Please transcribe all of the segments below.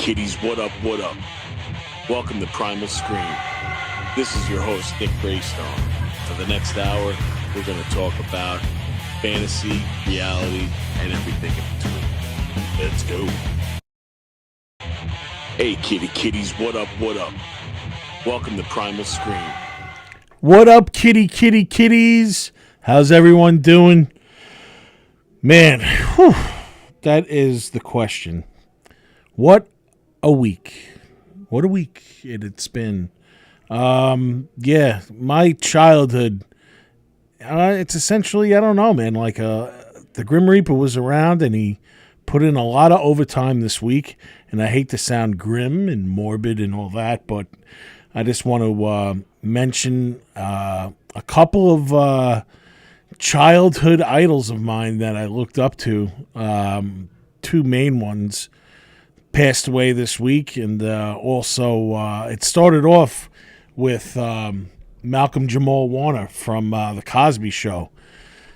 Kitties, what up, what up? Welcome to Primal Scream. This is your host, Nick Graystone. For the next hour, we're going to talk about fantasy, reality, and everything in between. Let's go. Hey, kitties, what up, what up? Welcome to Primal Scream. What up, kitties? How's everyone doing? Man, whew, that is the question. What a week. What a week it's been. Yeah, my childhood, it's essentially, I don't know, man, like the Grim Reaper was around and he put in a lot of overtime this week, and I hate to sound grim and morbid and all that, but I just want to mention a couple of childhood idols of mine that I looked up to. Two main ones passed away this week, and also it started off with Malcolm Jamal Warner from The Cosby Show.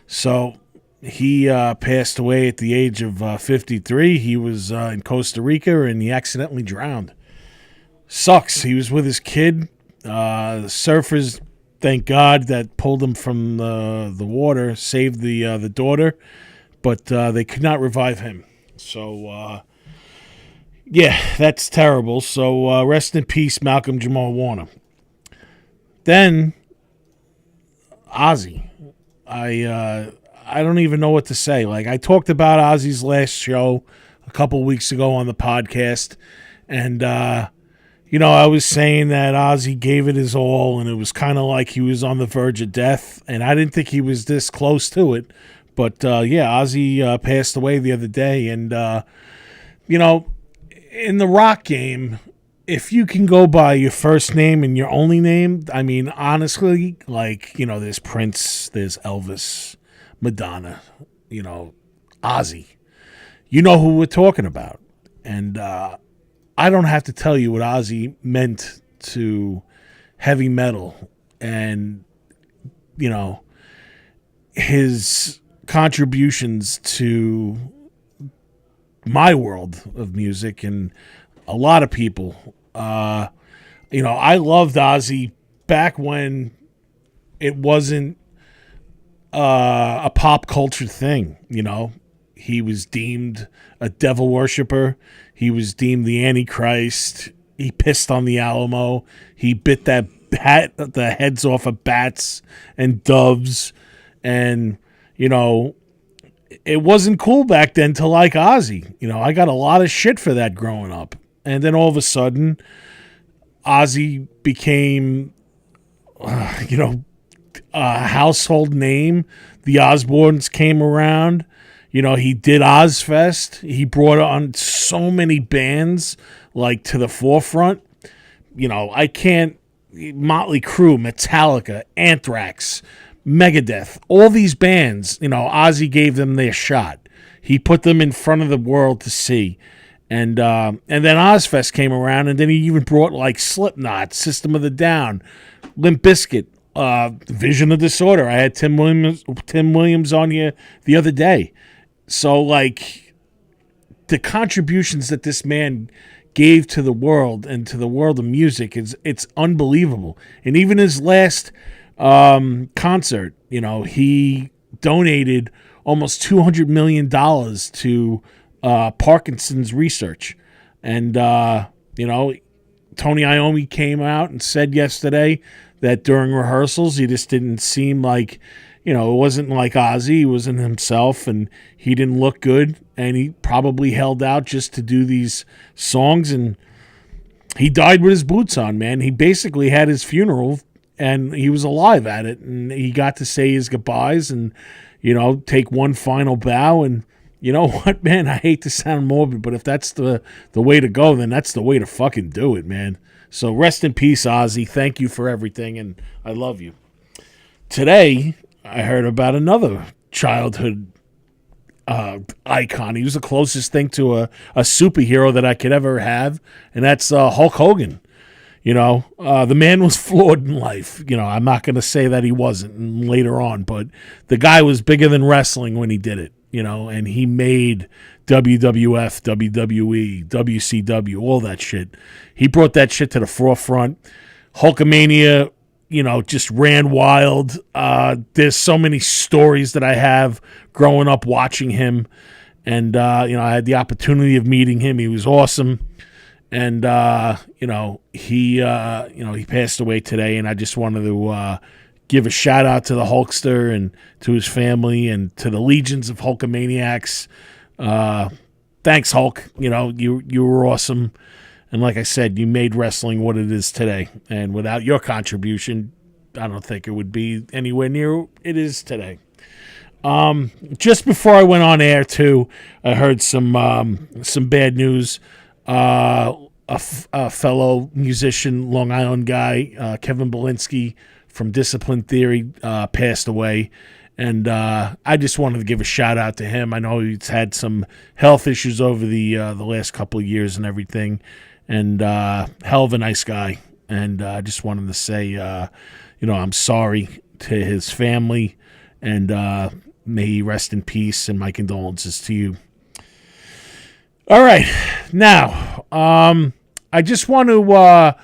So he passed away at the age of 53. He was in Costa Rica, and he accidentally drowned. Sucks. He was with his kid. The surfers, thank God, that pulled him from the water, saved the daughter, but they could not revive him. So, yeah, that's terrible. So rest in peace, Malcolm Jamal Warner. Then, Ozzy. I don't even know what to say. Like, I talked about Ozzy's last show a couple weeks ago on the podcast, and I was saying that Ozzy gave it his all, and it was kind of like he was on the verge of death, and I didn't think he was this close to it. But, Ozzy passed away the other day, and, in the rock game, if you can go by your first name and your only name, I mean, honestly, like, there's Prince, there's Elvis, Madonna, Ozzy. You know who we're talking about. And I don't have to tell you what Ozzy meant to heavy metal and, his contributions to my world of music and a lot of people. I loved Ozzy back when it wasn't a pop culture thing. He was deemed a devil worshiper. He was deemed the Antichrist. He pissed on the Alamo. He bit the heads off of bats and doves. And, it wasn't cool back then to like Ozzy. I got a lot of shit for that growing up. And then all of a sudden, Ozzy became, a household name. The Osbournes came around. He did Ozfest. He brought on so many bands, like, to the forefront. Motley Crue, Metallica, Anthrax, Megadeth, all these bands, Ozzy gave them their shot. He put them in front of the world to see. And then Ozfest came around, and then he even brought, like, Slipknot, System of a Down, Limp Bizkit, Vision of Disorder. I had Tim Williams on here the other day. So, like, the contributions that this man gave to the world and to the world of music, it's unbelievable. And even his last concert, he donated almost $200 million to Parkinson's research. And, Tony Iommi came out and said yesterday that during rehearsals, he just didn't seem like, it wasn't like Ozzy. He wasn't himself, and he didn't look good, and he probably held out just to do these songs, and he died with his boots on, man. He basically had his funeral, and he was alive at it, and he got to say his goodbyes and, take one final bow. And you know what, man? I hate to sound morbid, but if that's the way to go, then that's the way to fucking do it, man. So rest in peace, Ozzy. Thank you for everything, and I love you. Today, I heard about another childhood icon. He was the closest thing to a superhero that I could ever have, and that's Hulk Hogan. The man was flawed in life. I'm not going to say that he wasn't later on, but the guy was bigger than wrestling when he did it, and he made WWF, WWE, WCW, all that shit. He brought that shit to the forefront. Hulkamania, just ran wild. There's so many stories that I have growing up watching him. And, I had the opportunity of meeting him. He was awesome. And, he passed away today. And I just wanted to give a shout out to the Hulkster and to his family and to the legions of Hulkamaniacs. Thanks, Hulk. You were awesome. And like I said, you made wrestling what it is today. And without your contribution, I don't think it would be anywhere near it is today. Just before I went on air, too, I heard some bad news. A fellow musician, Long Island guy, Kevin Belinsky from Discipline Theory, passed away. And I just wanted to give a shout out to him. I know he's had some health issues over the last couple of years and everything. And hell of a nice guy. And I just wanted to say, I'm sorry to his family. And may he rest in peace. And my condolences to you. All right. Now, I just want to,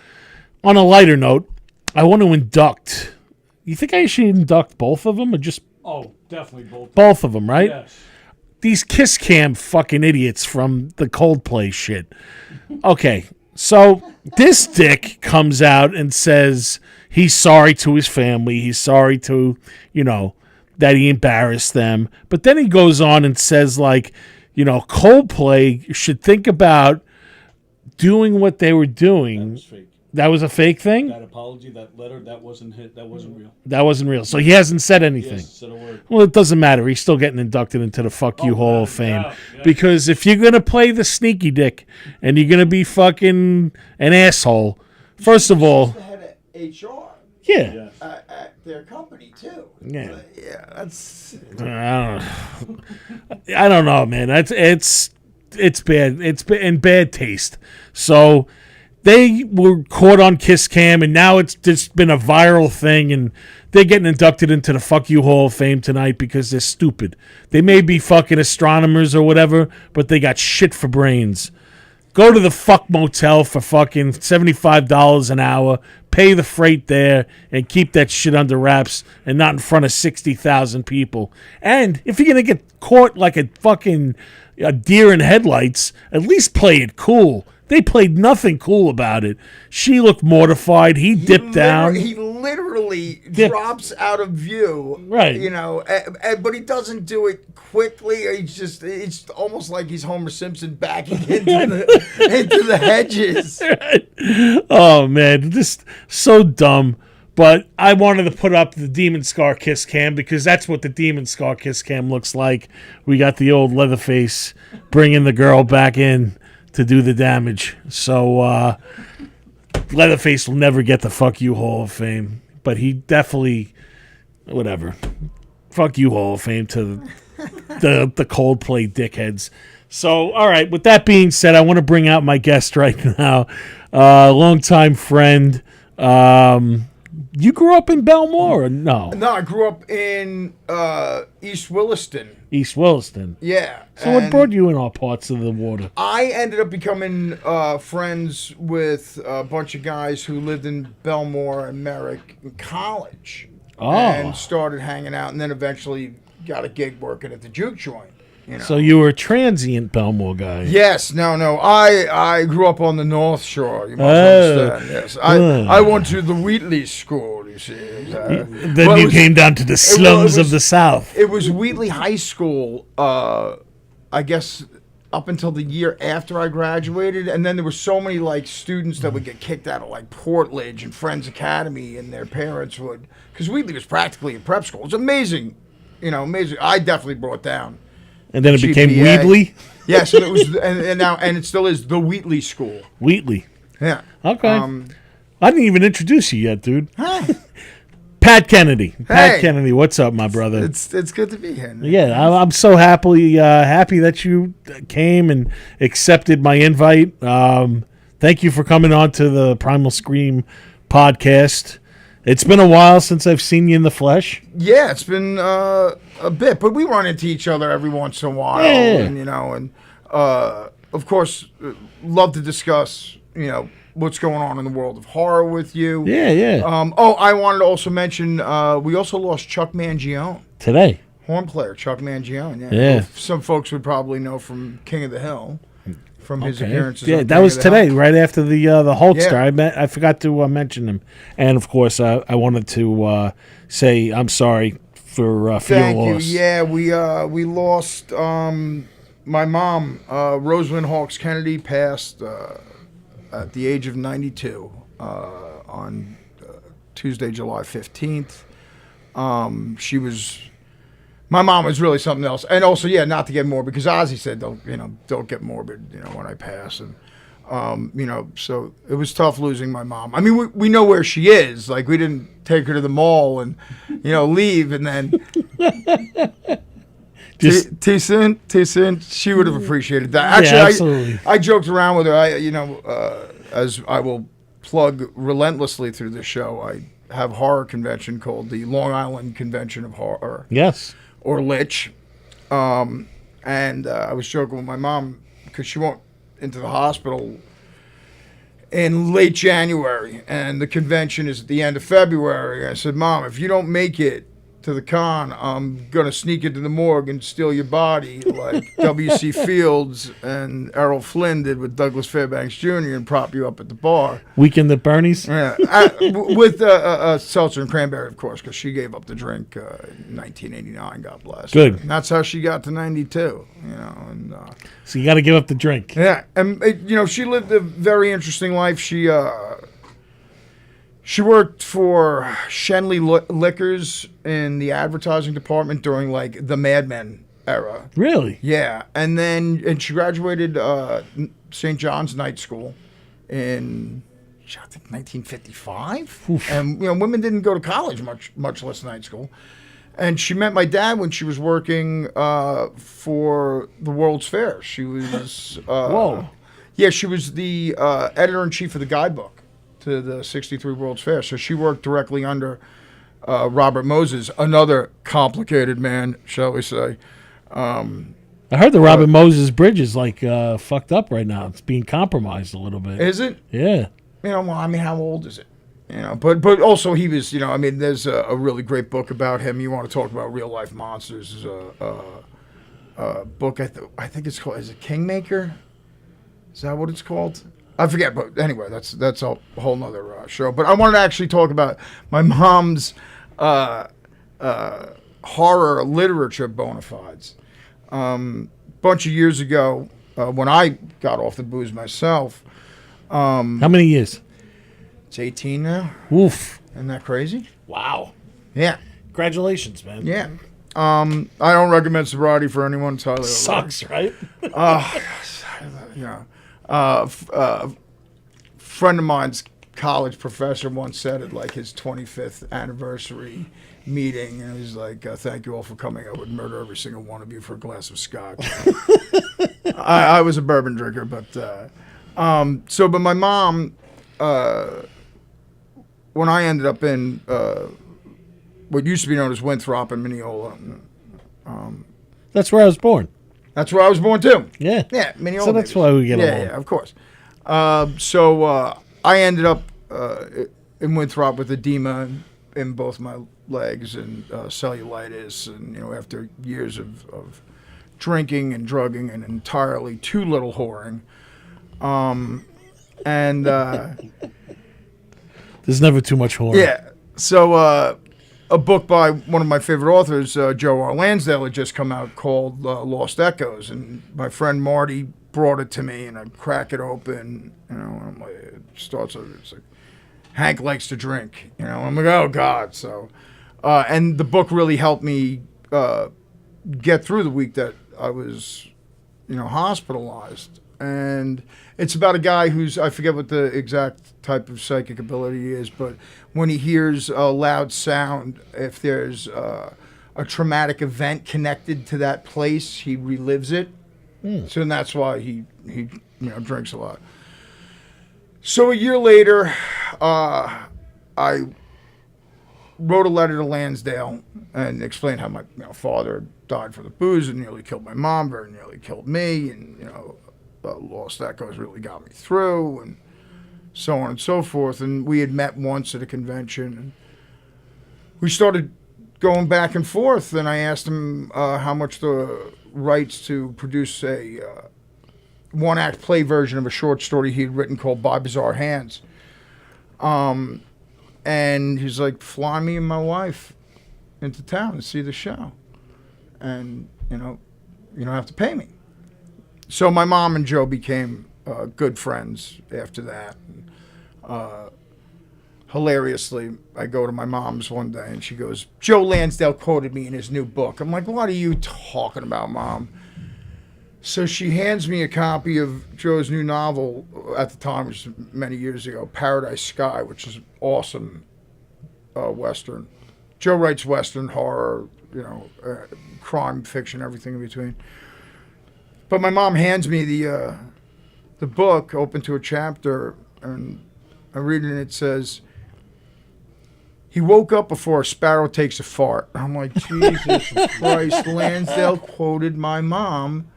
on a lighter note, I want to induct. You think I should induct both of them or just... Oh, definitely both. Both of them, right? Yes. These Kiss Cam fucking idiots from the Coldplay shit. Okay, so this dick comes out and says he's sorry to his family. He's sorry to, that he embarrassed them. But then he goes on and says, Coldplay should think about doing what they were doing. That was fake. That was a fake thing? That apology, that letter, that wasn't real. That wasn't real. So he hasn't said anything. Yes, said a word. Well, it doesn't matter. He's still getting inducted into the Fuck You Hall of Fame. Yeah. Because if you're going to play the sneaky dick and you're going to be fucking an asshole, first of all... the head of HR Yeah. at their company, too. Yeah. That's... I don't know, man. It's bad. It's in bad taste. So... They were caught on Kiss Cam, and now it's just been a viral thing, and they're getting inducted into the Fuck You Hall of Fame tonight because they're stupid. They may be fucking astronomers or whatever, but they got shit for brains. Go to the fuck motel for fucking $75 an hour, pay the freight there, and keep that shit under wraps and not in front of 60,000 people. And if you're going to get caught like a fucking deer in headlights, at least play it cool. They played nothing cool about it. She looked mortified. He dipped down. He literally drops out of view. Right. But he doesn't do it quickly. It's almost like he's Homer Simpson backing into the hedges. Oh, man. Just so dumb. But I wanted to put up the Demon Scar Kiss Cam because that's what the Demon Scar Kiss Cam looks like. We got the old Leatherface bringing the girl back in to do the damage. So Leatherface will never get the Fuck You Hall of Fame, but he definitely, whatever. Fuck You Hall of Fame to the Coldplay dickheads. So, all right, with that being said, I want to bring out my guest right now, longtime friend. You grew up in Belmore or no? No, I grew up in East Williston. East Williston. Yeah. So what brought you in all parts of the water? I ended up becoming friends with a bunch of guys who lived in Belmore and Merrick in college. Oh. And started hanging out, and then eventually got a gig working at the juke joint. So you were a transient Belmore guy. Yes, no. I grew up on the North Shore. You must understand. Yes, I went to the Wheatley School. You see. Then you came down to the slums of the South. It was Wheatley High School. I guess up until the year after I graduated, and then there were so many students that would get kicked out of Portledge and Friends Academy, and their parents would, because Wheatley was practically a prep school. It's amazing, amazing. I definitely brought down. And then it became GPA. Wheatley? Yes, and it was, and it still is the Wheatley School. Wheatley. Yeah. Okay. I didn't even introduce you yet, dude. Hi. Pat Kennedy. Pat Hey. Kennedy, what's up, my brother? It's good to be here. Yeah, I'm so happy that you came and accepted my invite. Thank you for coming on to the Primal Scream podcast. It's been a while since I've seen you in the flesh. Yeah, it's been a bit, but we run into each other every once in a while, Yeah. and of course, love to discuss, what's going on in the world of horror with you. Yeah. I wanted to also mention we also lost Chuck Mangione, Today. horn player Chuck Mangione. Yeah. Who some folks would probably know from King of the Hill, from his appearances. Yeah, on that King was of the today, Hill. right after the Hulkster. Yeah. I forgot to mention him, and of course, I wanted to say I'm sorry for your Thank you. loss. Yeah, we lost my mom, Rosalind Hawks Kennedy, passed at the age of 92 on Tuesday, July 15th. My mom was really something else. And also, not to get morbid, because Ozzy said, don't get morbid, when I pass. And, so it was tough losing my mom. I mean, we know where she is. Like, we didn't take her to the mall and, leave and then... Too soon. She would have appreciated that. Actually, absolutely. I joked around with her. As I will plug relentlessly through this show, I have a horror convention called the Long Island Convention of Horror. Yes. Or Lich. And I was joking with my mom because she went into the hospital in late January, and the convention is at the end of February. I said, Mom, if you don't make it to the con, I'm going to sneak into the morgue and steal your body like W.C. Fields and Errol Flynn did with Douglas Fairbanks Jr. and prop you up at the bar. Weekend at Bernie's? Yeah, with seltzer and cranberry, of course, because she gave up the drink in 1989, God bless. Good. And that's how she got to 92, And, So you got to give up the drink. yeah, and, she lived a very interesting life. She worked for Shenley Liquors in the advertising department during like the Mad Men era. Really? Yeah, and she graduated St. John's Night School in I think 1955. Oof. And women didn't go to college much less night school. And she met my dad when she was working for the World's Fair. She was Whoa. Yeah, she was the editor-in-chief of the guidebook to the 63 World's Fair. So she worked directly under Robert Moses, another complicated man, shall we say. I heard the Robert Moses Bridge is like fucked up right now. It's being compromised a little bit. Is it? Yeah. How old is it? But also he was, there's a really great book about him. You want to talk about real life monsters? There's a book, I think it's called, is it Kingmaker? Is that what it's called? I forget, but anyway, that's a whole nother show. But I wanted to actually talk about my mom's horror literature bona fides. Bunch of years ago, when I got off the booze myself. How many years? It's 18 now. Oof. Isn't that crazy? Wow. Yeah. Congratulations, man. Yeah. I don't recommend sobriety for anyone. It's highly Sucks, right? Friend of mine's college professor once said at like his 25th anniversary meeting, and he was like, thank you all for coming. I would murder every single one of you for a glass of scotch. I was a bourbon drinker, but but my mom, when I ended up in what used to be known as Winthrop and Mineola, That's where I was born. that's where I was born too. Yeah. Yeah, Mineola. So that's babies. why we get along. Yeah, of course. I ended up in Winthrop with edema in both my legs and cellulitis, and after years of drinking and drugging and entirely too little whoring, There's never too much horror. yeah. So a book by one of my favorite authors, Joe R. Lansdale, had just come out called Lost Echoes, and my friend Marty brought it to me, and I crack it open, and I'm like, it starts. It's like Hank likes to drink, I'm like, oh God. So, and the book really helped me get through the week that I was, hospitalized. And it's about a guy who's, I forget what the exact type of psychic ability he is, but when he hears a loud sound, if there's a traumatic event connected to that place, he relives it. So that's why he drinks a lot. So a year later, I wrote a letter to Lansdale and explained how my father died from the booze and nearly killed my mom, very nearly killed me, and Los Ecos really got me through, and so on and so forth. And we had met once at a convention, and we started going back and forth, and I asked him how much the rights to produce a one-act play version of a short story he had written called By Bizarre Hands. And he's like, fly me and my wife into town to see the show. And, you don't have to pay me. So my mom and Joe became good friends after that. Hilariously, I go to my mom's one day and she goes, Joe Lansdale quoted me in his new book. I'm like, what are you talking about, Mom? So she hands me a copy of Joe's new novel at the time, which was many years ago, Paradise Sky, which is awesome Western. Joe writes Western, horror, crime, fiction, everything in between. But my mom hands me the book, open to a chapter, and I read it and it says, he woke up before a sparrow takes a fart. I'm like, Jesus Christ, Lansdale quoted my mom.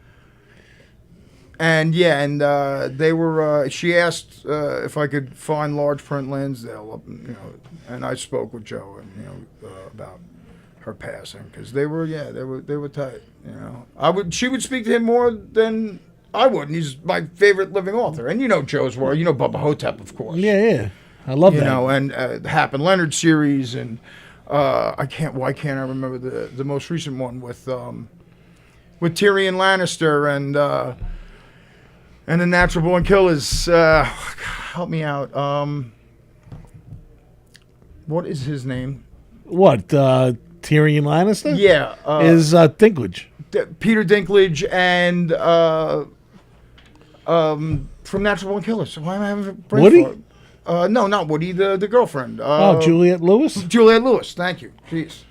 And they were. She asked if I could find large print Lansdale, and I spoke with Joe, and about her passing because they were tight. She would speak to him more than I would. And he's my favorite living author, and Joe's work. Bubba Hotep, of course. Yeah. I love that. And the Hap and Leonard series, and why can't I remember the most recent one with Tyrion Lannister and the Natural Born Killers. Help me out. What is his name? What? Tyrion Lannister? Yeah. Is Dinklage. Peter Dinklage and from Natural Born Killers. Why am I having a brain Woody? fart? No, not Woody. The girlfriend. Juliette Lewis? Juliette Lewis. Thank you. Jeez.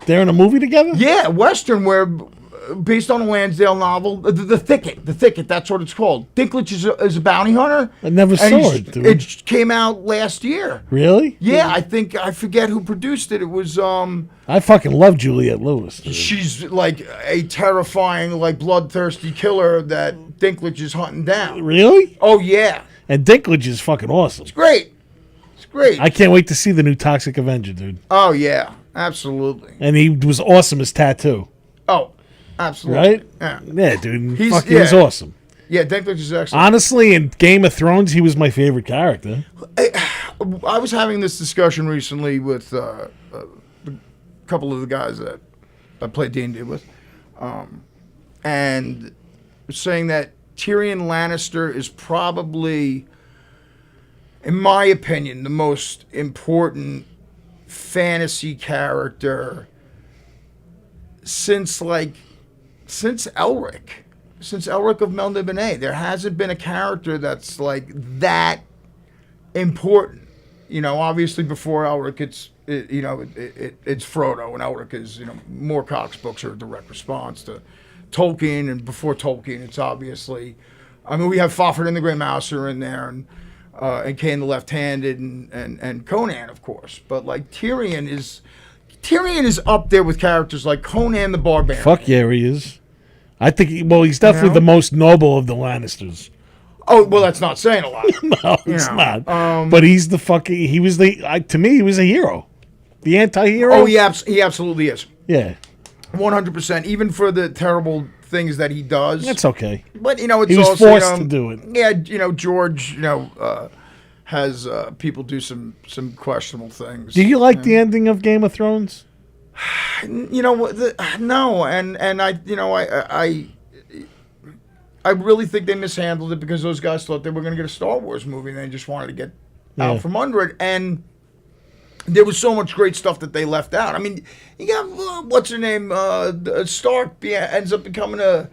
They're in a movie together? Yeah, Western where, based on a Lansdale novel, The Thicket. The Thicket, that's what it's called. Dinklage is a bounty hunter. I never saw it, dude. It came out last year. Really? Yeah, I forget who produced it. It was, I fucking love Juliette Lewis, dude. she's like a terrifying, like bloodthirsty killer that Dinklage is hunting down. Really? Oh, yeah. And Dinklage is fucking awesome. Great. It's great. I can't wait to see the new Toxic Avenger, dude. Oh, yeah. Absolutely. And he was awesome as Tattoo. Oh, absolutely. Right? Yeah. Yeah, dude. He's He's awesome. Yeah, Dinklage is excellent. Honestly, in Game of Thrones, he was my favorite character. I was having this discussion recently with a couple of the guys that I played D&D with, and saying that Tyrion Lannister is probably, in my opinion, the most important fantasy character since Elric. Since Elric of Mel Nibene, there hasn't been a character that's like that important. Obviously before Elric, it's Frodo, and Elric is Moorcock's books are a direct response to Tolkien, and before Tolkien, it's obviously, we have Fafhrd and the Grey Mouser in there, and Cain the Left-Handed, and Conan, of course. But like Tyrion is up there with characters like Conan the Barbarian. Fuck yeah, he is. I think, he's definitely the most noble of the Lannisters. Oh, well, that's not saying a lot. No, it's not. But he's the fucking, to me, he was a hero. The anti-hero. Oh, he absolutely is. Yeah. 100%, even for the terrible things that he does. That's okay. But, it's he was also, forced to do it. Yeah, George, has people do some questionable things. Do you like the ending of Game of Thrones? No, and I really think they mishandled it because those guys thought they were going to get a Star Wars movie and they just wanted to get out from under it. And there was so much great stuff that they left out. You got, what's her name? Stark ends up becoming a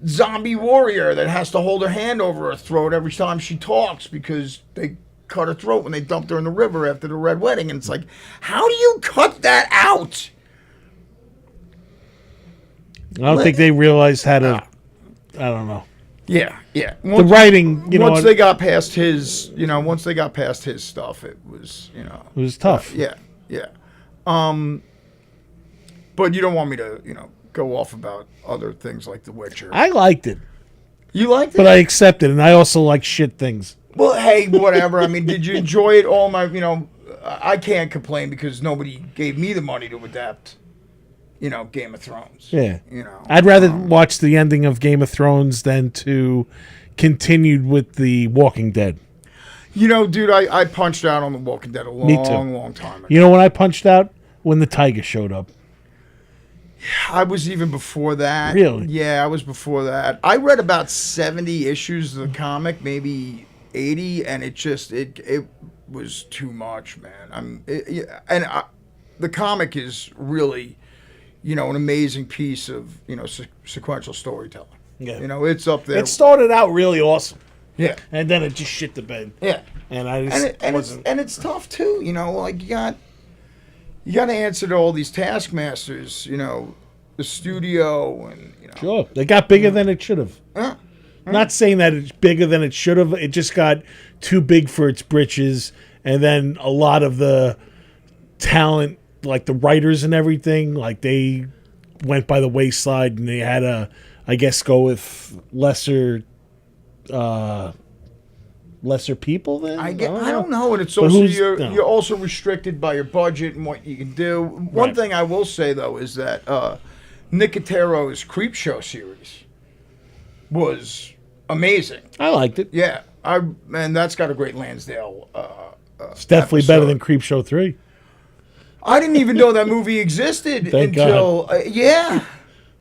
zombie warrior that has to hold her hand over her throat every time she talks because they cut her throat when they dumped her in the river after the Red Wedding. And it's like, how do you cut that out? I don't think they realized how to. I don't know. Yeah. The writing, once they got past his stuff, it was, it was tough. Yeah. But you don't want me to, go off about other things like The Witcher. I liked it, You liked it? but I accepted it, and I also like shit things. Well, hey, whatever. I mean, did you enjoy it? All my, I can't complain because nobody gave me the money to adapt, Game of Thrones. Yeah. You know. I'd rather watch the ending of Game of Thrones than to continued with The Walking Dead. Dude, I punched out on The Walking Dead a long time ago. You know when I punched out? When the tiger showed up. I was even before that. Really? Yeah, I was before that. I read about 70 issues of the comic, maybe 80, and it was too much, man. The comic is really, an amazing piece of, sequential storytelling. Yeah. It's up there. It started out really awesome. Yeah. And then it just shit the bed. Yeah. And I just wasn't. It's tough too, like you got to answer to all these taskmasters, the studio and Sure. They got bigger than it should have. Yeah. Not saying that it's bigger than it should have. It just got too big for its britches. And then a lot of the talent, like the writers and everything, like they went by the wayside and they had to, I guess, go with lesser people then? I don't know, and it's also you're also restricted by your budget and what you can do. One thing I will say though is that Nicotero's Creepshow series was amazing. I liked it. Yeah, and that's got a great Lansdale. It's definitely episode. better than Creepshow 3. I didn't even know that movie existed Thank until yeah.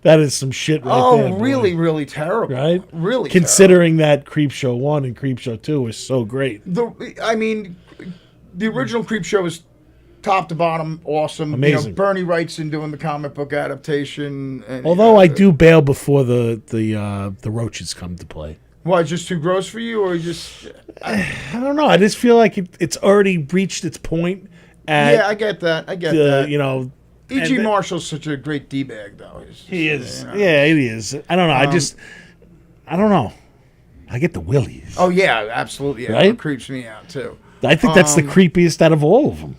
That is some shit right there. Oh, really, really terrible. Right? Really considering that Creepshow 1 and Creepshow 2 was so great. the original Creepshow is top to bottom awesome. Amazing. Bernie Wrightson doing the comic book adaptation. And, Although I do bail before the roaches come to play. Why, just too gross for you, or just? I don't know. I just feel like it's already reached its point. Yeah, I get that. that. E.G. Marshall's such a great D-bag, though. He is. Yeah, he is. I don't know. I don't know. I get the willies. Oh, yeah, absolutely. Yeah, Right? It creeps me out, too. I think that's the creepiest out of all of them.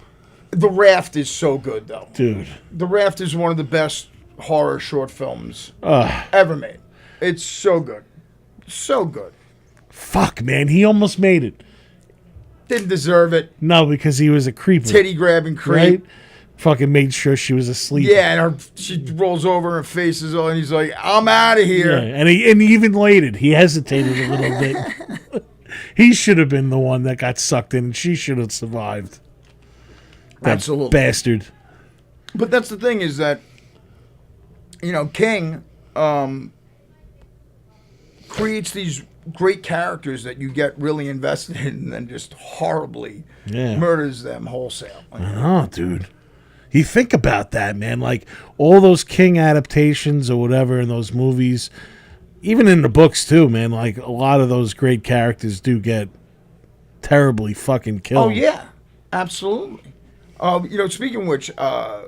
The Raft is so good, though. Dude. The Raft is one of the best horror short films ever made. It's so good. So good. Fuck, man. He almost made it. Didn't deserve it. No, because he was a creeper. Titty grabbing creep. Right? Fucking made sure she was asleep. Yeah, and she rolls over, her face is on, and he's like, I'm out of here. Yeah, and he even waited. He hesitated a little bit. He should have been the one that got sucked in, and she should have survived. That Absolutely. bastard. But that's the thing is that, King creates these great characters that you get really invested in and then just horribly murders them wholesale. Oh, dude. You think about that, man. Like, all those King adaptations or whatever in those movies, even in the books, too, man. Like, a lot of those great characters do get terribly fucking killed. Oh, yeah. Absolutely. Speaking of which, I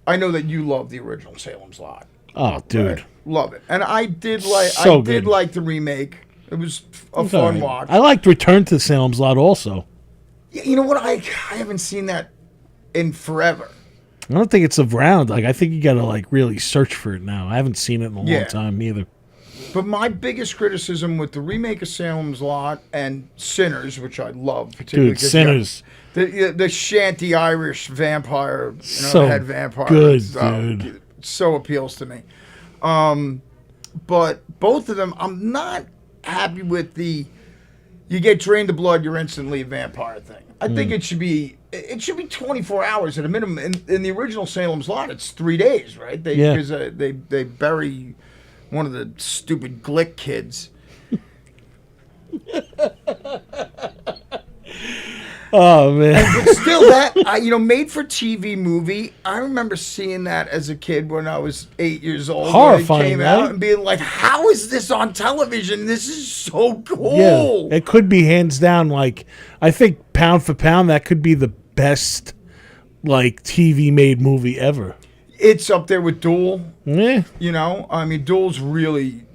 know that you love the original Salem's Lot. Oh, dude. Right? Love it. And I did like the remake. It was a fun watch. I liked Return to Salem's Lot also. You know what? I haven't seen that in forever. I don't think it's around. Like, I think you got to really search for it now. I haven't seen it in a long time either. But my biggest criticism with the remake of Salem's Lot and Sinners, which I love, particularly, dude, Sinners, the shanty Irish vampire, so head vampire, good, dude, so appeals to me. But both of them, I'm not happy with the you get drained of blood, you're instantly a vampire thing. I think it should be 24 hours at a minimum. In the original Salem's Lot, it's 3 days, right? Because they bury one of the stupid Glick kids. Oh man! But still, that made for TV movie. I remember seeing that as a kid when I was 8 years old. Horrifying, when it came right? out and being like, "How is this on television? This is so cool." Yeah, it could be hands down. Like, I think pound for pound, that could be the best TV made movie ever. It's up there with Duel. Yeah, Duel's really,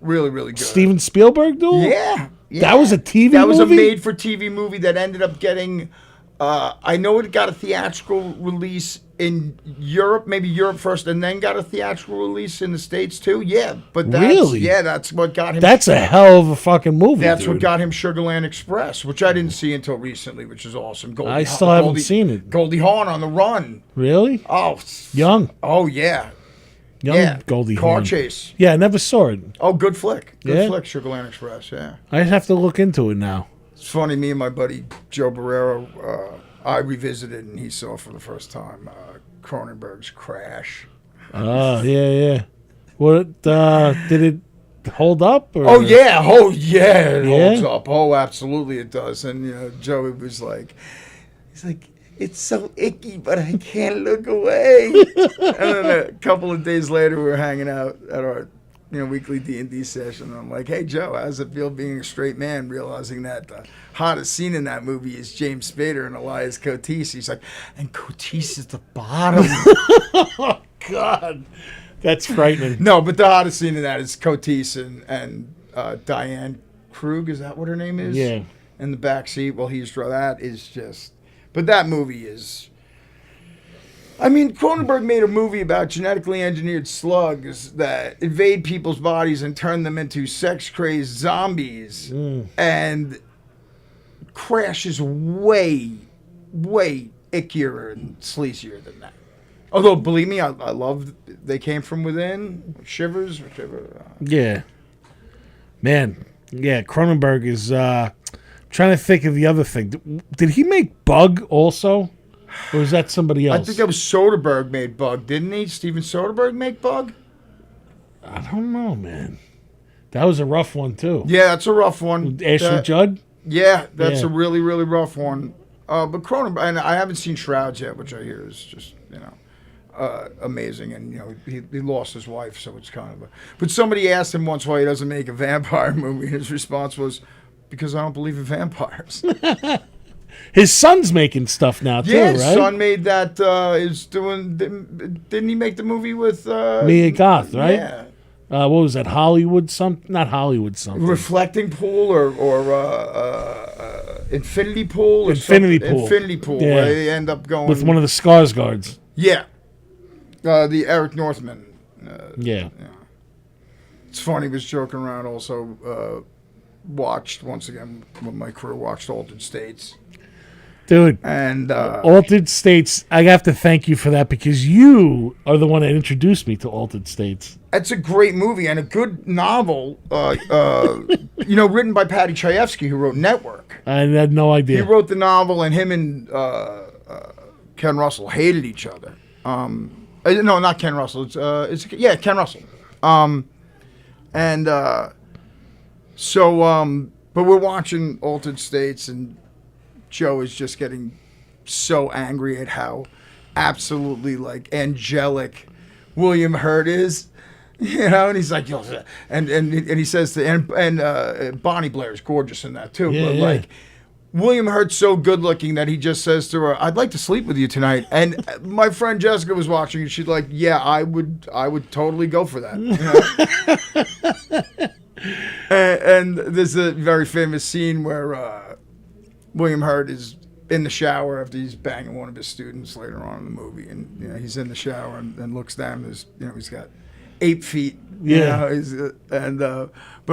really, really good. Steven Spielberg Duel. Yeah. That was a TV movie? That was a made-for-TV movie that ended up getting I know it got a theatrical release in Europe, maybe Europe first, and then got a theatrical release in the States too. Yeah, but that's what got him. That's a hell of a fucking movie. That's what dude. got him Sugarland Express, which I didn't see until recently, which is awesome. I still haven't seen it. Goldie Hawn on the run. Really? Oh, Young. Oh yeah. Young Goldie Car Hawn. chase. Yeah, I never saw it. Oh, good flick. Good Yeah? flick, Sugarland Express. Yeah. I have to look into it now. It's funny, me and my buddy Joe Barrero, I revisited and he saw for the first time Cronenberg's Crash. Oh, yeah. What, did it hold up? Or? Oh yeah, it holds up. Oh, absolutely it does. And, you know, Joey was like, he's like, it's so icky, but I can't look away. And then a couple of days later, we were hanging out at our weekly D&D session. And I'm like, hey, Joe, how's it feel being a straight man, realizing that the hottest scene in that movie is James Spader and Elias Cotis? He's like, and Cotis is the bottom. Oh, God. That's frightening. No, but the hottest scene in that is Cotis and Diane Krug. Is that what her name is? Yeah. In the back seat while he's that is just... But that movie is... I mean, Cronenberg made a movie about genetically engineered slugs that invade people's bodies and turn them into sex-crazed zombies. And Crash is way, way ickier and sleazier than that. Although, believe me, I love They Came From Within, Shivers, whichever. Yeah. Man. Yeah, Cronenberg is... trying to think of the other thing. Did he make Bug also? Or is that somebody else? I think that was Soderbergh made Bug, didn't he? Steven Soderbergh make Bug? I don't know, man. That was a rough one, too. Yeah, that's a rough one. With Ashley Judd? Yeah, that's Yeah. a really, really rough one. But Cronenberg, and I haven't seen Shrouds yet, which I hear is just, amazing. And, he lost his wife, so it's kind of a... But somebody asked him once why he doesn't make a vampire movie, and his response was... Because I don't believe in vampires. His son's making stuff now, too, Yeah, right? his son made that, didn't he make the movie with... Mia Goth, right? Yeah. What was that, Hollywood something? Not Hollywood something. Reflecting Pool or Infinity Pool? Or Infinity Pool. Infinity Pool, Yeah. where they end up going... With one of the Skarsgårds. Yeah. The Eric Northman. Yeah. It's funny, was joking around also... watched once again with my crew Altered States, Dude, and Altered States, I have to thank you for that because you are the one that introduced me to Altered States. it's a great movie and a good novel, written by Patty Chayefsky, who wrote Network. I had no idea. He wrote the novel, and him and Ken Russell hated each other. No, not Ken Russell. It's Ken Russell. But we're watching Altered States, and Joe is just getting so angry at how absolutely angelic William Hurt is, and he's like, and he says and Bonnie Blair's gorgeous in that too, but William Hurt's so good looking that he just says to her, "I'd like to sleep with you tonight." And my friend Jessica was watching, and she's like, "Yeah, I would totally go for that." And there's a very famous scene where William Hurt is in the shower after he's banging one of his students later on in the movie, and he's in the shower and looks down. There's he's got 8 feet. But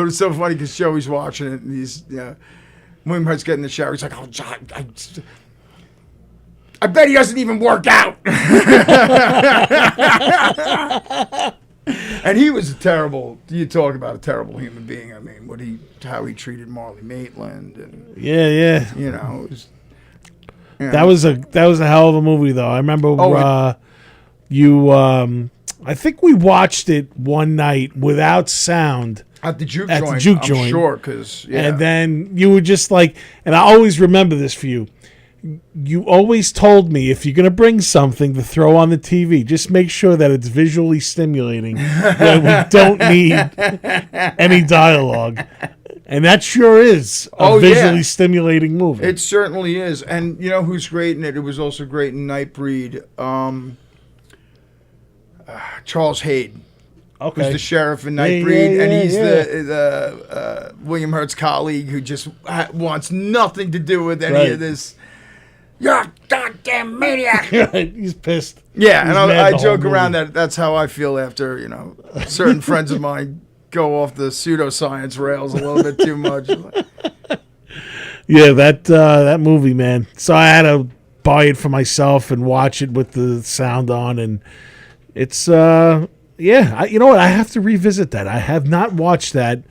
it's so funny because Joey's watching it, and he's William Hurt's getting in the shower. He's like, "Oh, John, I bet he doesn't even work out." And he was you talk about a terrible human being. I mean, how he treated Marley Maitland, and it was, that was a hell of a movie, though. I remember I think we watched it one night without sound at the juke joint. I'm sure, because and then you were just like, and I always remember this for you. You always told me if you're going to bring something to throw on the TV, just make sure that it's visually stimulating, that we don't need any dialogue. And that sure is a visually stimulating movie. It certainly is. And you know who's great in it? It was also great in Nightbreed. Charles Hayden. Okay. Who's the sheriff in Nightbreed, and he's the William Hurt's colleague who just wants nothing to do with any of this "You're a goddamn maniac." He's pissed. Yeah, He's and mad I the whole joke around movie. that that's how I feel after, certain friends of mine go off the pseudoscience rails a little bit too much. Yeah, that movie, man. So I had to buy it for myself and watch it with the sound on, and it's you know what? I have to revisit that. I have not watched that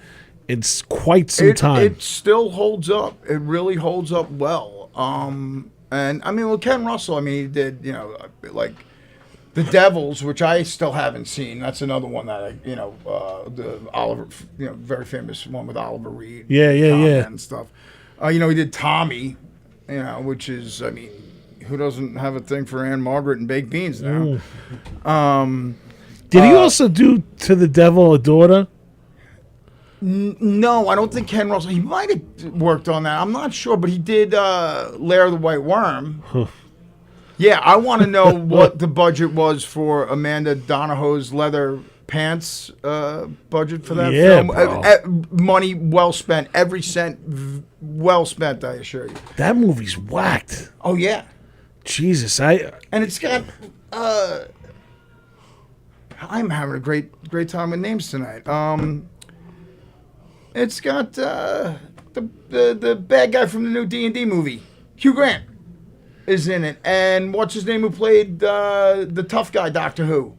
in quite some time. It still holds up. It really holds up well. And I mean, well, Ken Russell, I mean, he did, like The Devils, which I still haven't seen. That's another one that the Oliver, very famous one with Oliver Reed. Yeah, And stuff. He did Tommy, which is, I mean, who doesn't have a thing for Anne Margaret and baked beans now? Did he also do To the Devil a Daughter? No, I don't think Ken Russell. He might have worked on that. I'm not sure, but he did Lair of the White Worm. Yeah, I want to know what the budget was for Amanda Donahoe's leather pants budget for that film. Bro. Money well spent. Every cent well spent, I assure you. That movie's whacked. Oh, yeah. Jesus, And it's got... I'm having a great time with names tonight. It's got the bad guy from the new D&D movie, Hugh Grant, is in it, and what's his name who played the tough guy Doctor Who,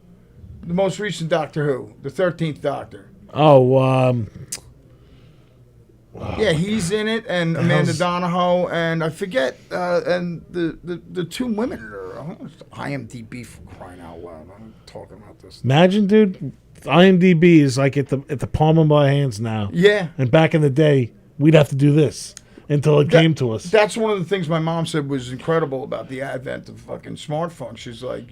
the most recent Doctor Who, the 13th Doctor. Yeah, he's in it, and Amanda Donahoe, and I forget, and the two women are IMDb for crying out loud. I'm talking about this. imagine, dude. IMDb is like at the palm of my hands now. Yeah. And back in the day, we'd have to do this until it came to us. That's one of the things my mom said was incredible about the advent of fucking smartphones. She's like,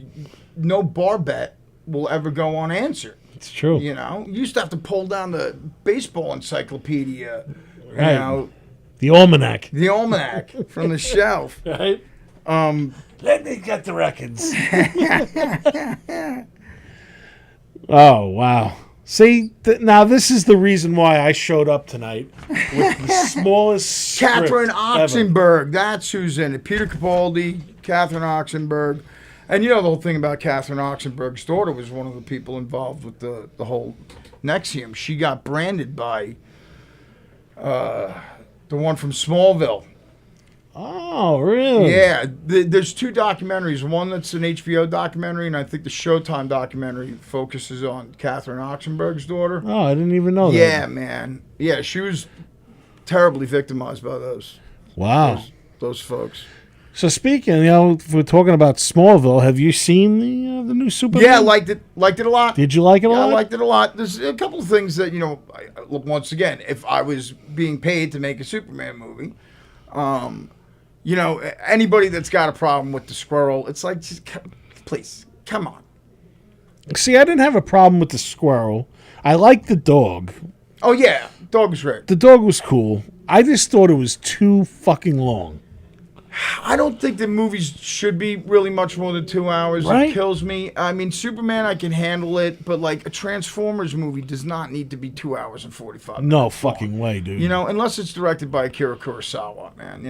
no bar bet will ever go unanswered. It's true. You used to have to pull down the baseball encyclopedia. Right. The almanac. The almanac from the shelf. Right. Let me get the records. Oh, wow. See, now this is the reason why I showed up tonight with the smallest Catherine script Oxenberg. That's who's in it. Peter Capaldi, Catherine Oxenberg. And the whole thing about Catherine Oxenberg's daughter was one of the people involved with the whole Nexium. She got branded by the one from Smallville. Oh, really? Yeah, there's two documentaries. One that's an HBO documentary, and I think the Showtime documentary focuses on Catherine Oxenberg's daughter. Oh, I didn't even know that. Yeah, man. Yeah, she was terribly victimized by those. Wow. Those folks. So speaking, if we're talking about Smallville, have you seen the new Superman? Yeah, I liked it. Liked it a lot. Did you like it a lot? I liked it a lot. There's a couple of things that, look, once again, if I was being paid to make a Superman movie, anybody that's got a problem with the squirrel, it's like, just, please, come on. See, I didn't have a problem with the squirrel. I liked the dog. Oh, yeah. Dog was great. The dog was cool. I just thought it was too fucking long. I don't think the movies should be really much more than 2 hours. Right? It kills me. I mean, Superman, I can handle it, but like a Transformers movie does not need to be 2 hours and 45 minutes. No fucking way, dude. Unless it's directed by Akira Kurosawa, man.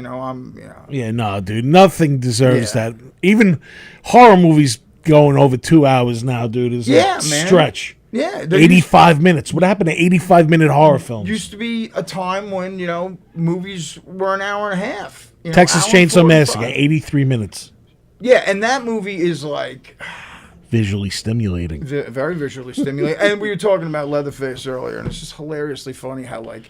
Yeah, no, dude. Nothing deserves Yeah. that. Even horror movies going over 2 hours now, dude, is Yeah, a man. stretch. Yeah. 85 minutes. What happened to 85-minute horror films? Used to be a time when, movies were an hour and a half. Texas hour and Chainsaw 45. Massacre, 83 minutes. Yeah, and that movie is like Visually stimulating. very visually stimulating. And we were talking about Leatherface earlier, and it's just hilariously funny how like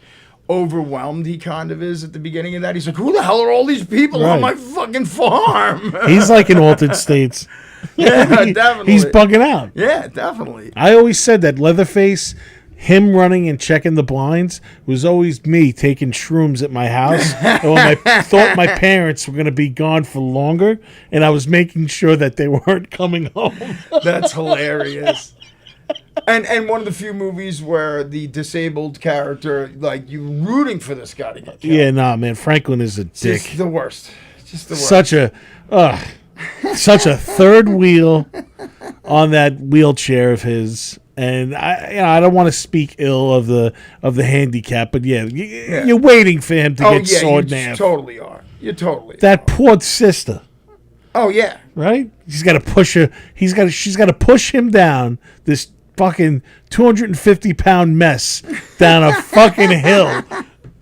overwhelmed he kind of is at the beginning of that. He's like, who the hell are all these people on my fucking farm? He's like in altered states. Yeah, definitely. He's bugging out. Yeah, definitely. I always said that Leatherface, him running and checking the blinds, was always me taking shrooms at my house. And when I thought my parents were going to be gone for longer, and I was making sure that they weren't coming home. That's hilarious. And one of the few movies where the disabled character, like, you're rooting for this guy to get killed. Yeah, nah, man. Franklin is a dick. Just the worst. Just the worst. Such a third wheel on that wheelchair of his. And I don't want to speak ill of the handicap, but you're waiting for him to get sawed in half. Totally are. You're totally That poor sister, Oh yeah. right? She's got to push her. She's got to push him down this fucking 250-pound mess down a fucking hill,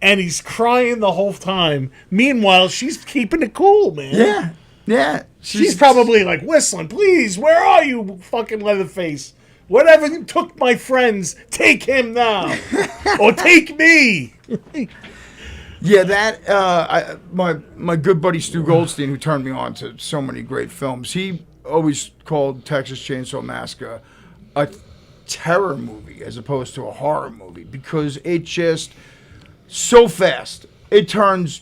and he's crying the whole time. Meanwhile, she's keeping it cool, man. Yeah. Yeah. She's probably like whistling, "Please, where are you, fucking Leatherface? Whatever you took my friends, take him now, or take me." Yeah, that my good buddy Stu Goldstein, who turned me on to so many great films, he always called Texas Chainsaw Massacre a terror movie as opposed to a horror movie because it just so fast. It turns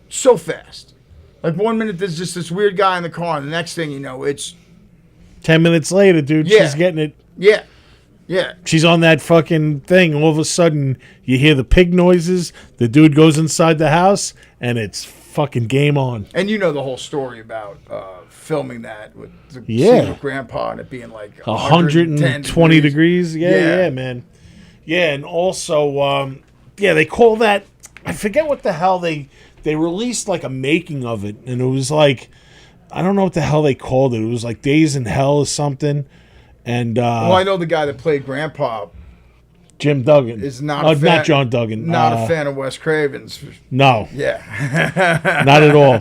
so fast. Like 1 minute there's just this weird guy in the car, and the next thing you know, it's 10 minutes later, dude, Yeah. she's getting it. yeah, yeah. She's on that fucking thing. All of a sudden, you hear the pig noises. The dude goes inside the house, and it's fucking game on. And you know the whole story about filming that with the Yeah. scene with Grandpa and it being like 120 degrees. Yeah, man. Yeah, and also, they call that. I forget what the hell they released like a making of it, and it was like, I don't know what the hell they called it. It was like Days in Hell or something. And Well, I know the guy that played Grandpa Jim Duggan is not Oh, a fan, not John Duggan. Not a fan of Wes Craven's. No, Yeah. not at all.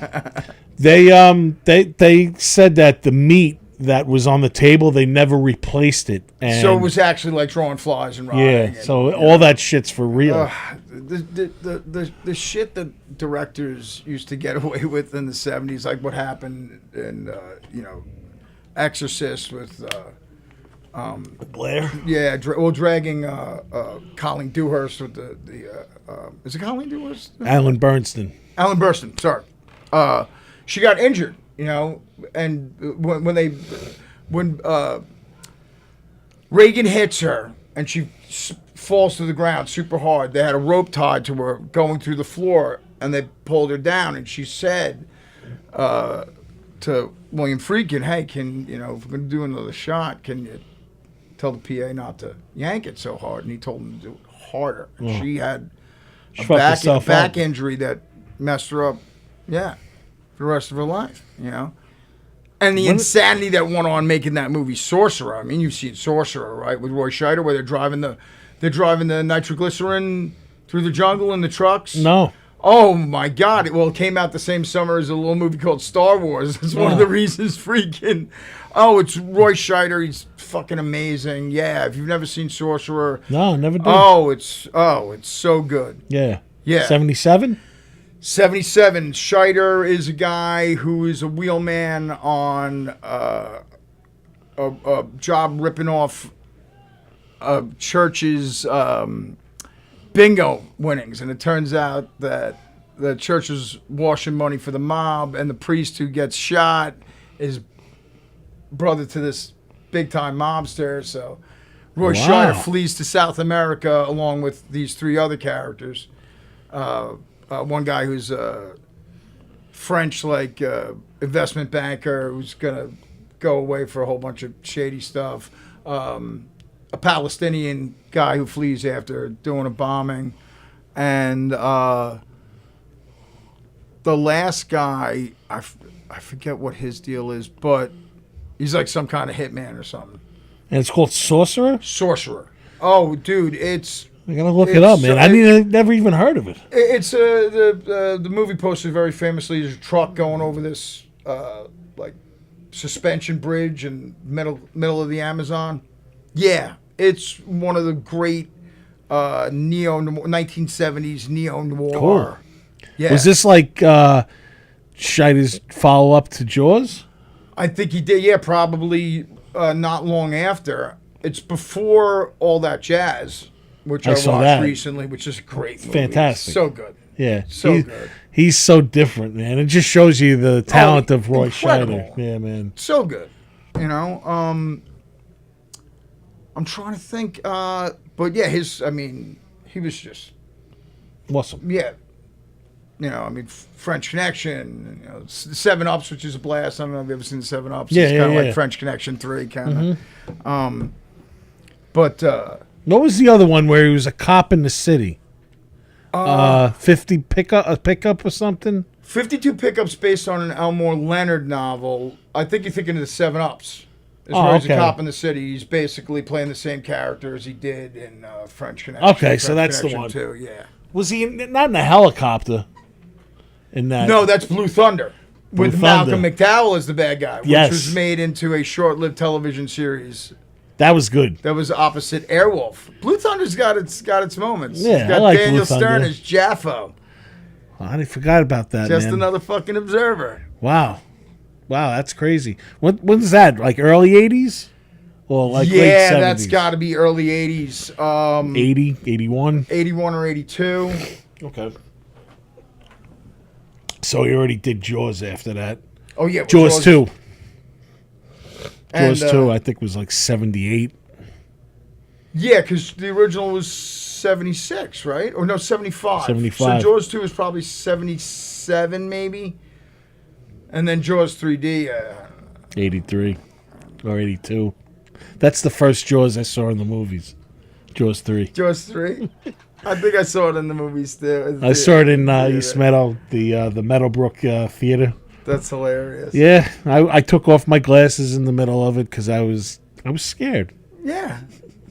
They said that the meat that was on the table, they never replaced it. And So it was actually like drawing flies and rotting. yeah. and, So all that shit's for real. the shit that directors used to get away with in the 70s, like what happened in Exorcist with Blair. yeah, dragging Colleen Dewhurst with the is it Colleen Dewhurst? Alan Bernstein. Alan Burstyn, sorry. She got injured, and when Reagan hits her and she falls to the ground super hard, they had a rope tied to her going through the floor, and they pulled her down, and she said to William Friedkin, "Hey, if we're going to do another shot, can you tell the PA not to yank it so hard?" And he told him to do it harder. And she had She a fucked herself back up. injury that messed her up, for the rest of her life, And the insanity that went on making that movie Sorcerer. I mean, you've seen Sorcerer, right, with Roy Scheider, where they're driving the nitroglycerin through the jungle in the trucks. No. Oh my God! It came out the same summer as a little movie called Star Wars. That's one of the reasons freaking. Oh, it's Roy Scheider. He's fucking amazing. Yeah, if you've never seen Sorcerer, No, never did. it's so good. Yeah. Yeah. 77? 77. Scheider is a guy who is a wheelman on a job ripping off a church's bingo winnings, and it turns out that the church is washing money for the mob, and the priest who gets shot is brother to this big-time mobster. So Roy Scheider flees to South America along with these three other characters. One guy who's a French, investment banker who's going to go away for a whole bunch of shady stuff. A Palestinian guy who flees after doing a bombing. And the last guy, I forget what his deal is, but he's like some kind of hitman or something. And it's called Sorcerer? Sorcerer. Oh, dude, it's... I gotta look it up, man. I never even heard of it. It's the movie poster very famously. There's a truck going over this suspension bridge in middle of the Amazon. Yeah, it's one of the great 1970s neo noir. Cool. Yeah, Was this like Scheider's follow up to Jaws? I think he did. Yeah, probably not long after. It's before All That Jazz, which I watched that. recently, which is a great movie. Fantastic. So good. Yeah, So good. He's so different, man. It just shows you the talent of Roy incredible. Scheider. Yeah, man. So good. I'm trying to think, but yeah, he was just, Awesome. yeah. French Connection, Seven Ups, which is a blast. I don't know if you've ever seen the Seven Ups. Yeah, It's kind of yeah. like French Connection 3, kind of. But What was the other one where he was a cop in the city? 50 pickup or something. 52 Pickups based on an Elmore Leonard novel. I think you're thinking of the 7-Ups. As Oh, far as a okay. cop in the city, he's basically playing the same character as he did in French Connection. Okay, so French that's the Connection one. Too, yeah. Was he not in a helicopter? In that? No, that's Blue Thunder. Blue With Thunder. Malcolm McDowell as the bad guy, which Yes. was made into a short-lived television series That was good. that was opposite Airwolf. Blue Thunder's got its moments. Yeah, It's got I like Daniel Blue Thunder. Stern as Jaffo. I forgot about that, Just man. another fucking observer. Wow, that's crazy. When's that? Like early 80s? Or like late 70s? Yeah, that's got to be early 80s. 80, 81? 81 or 82. Okay. So he already did Jaws after that. Oh, yeah. Jaws 2. And, Jaws 2, I think, was like 78. Yeah, because the original was 76, right? Or no, 75. 75. So Jaws 2 is probably 77, maybe. And then Jaws 3D. 83 or 82. That's the first Jaws I saw in the movies. Jaws 3. Jaws 3. I think I saw it in the movies too. I saw it in East Meadow, the Meadowbrook Theater. That's hilarious. Yeah, I took off my glasses in the middle of it because I was scared. Yeah.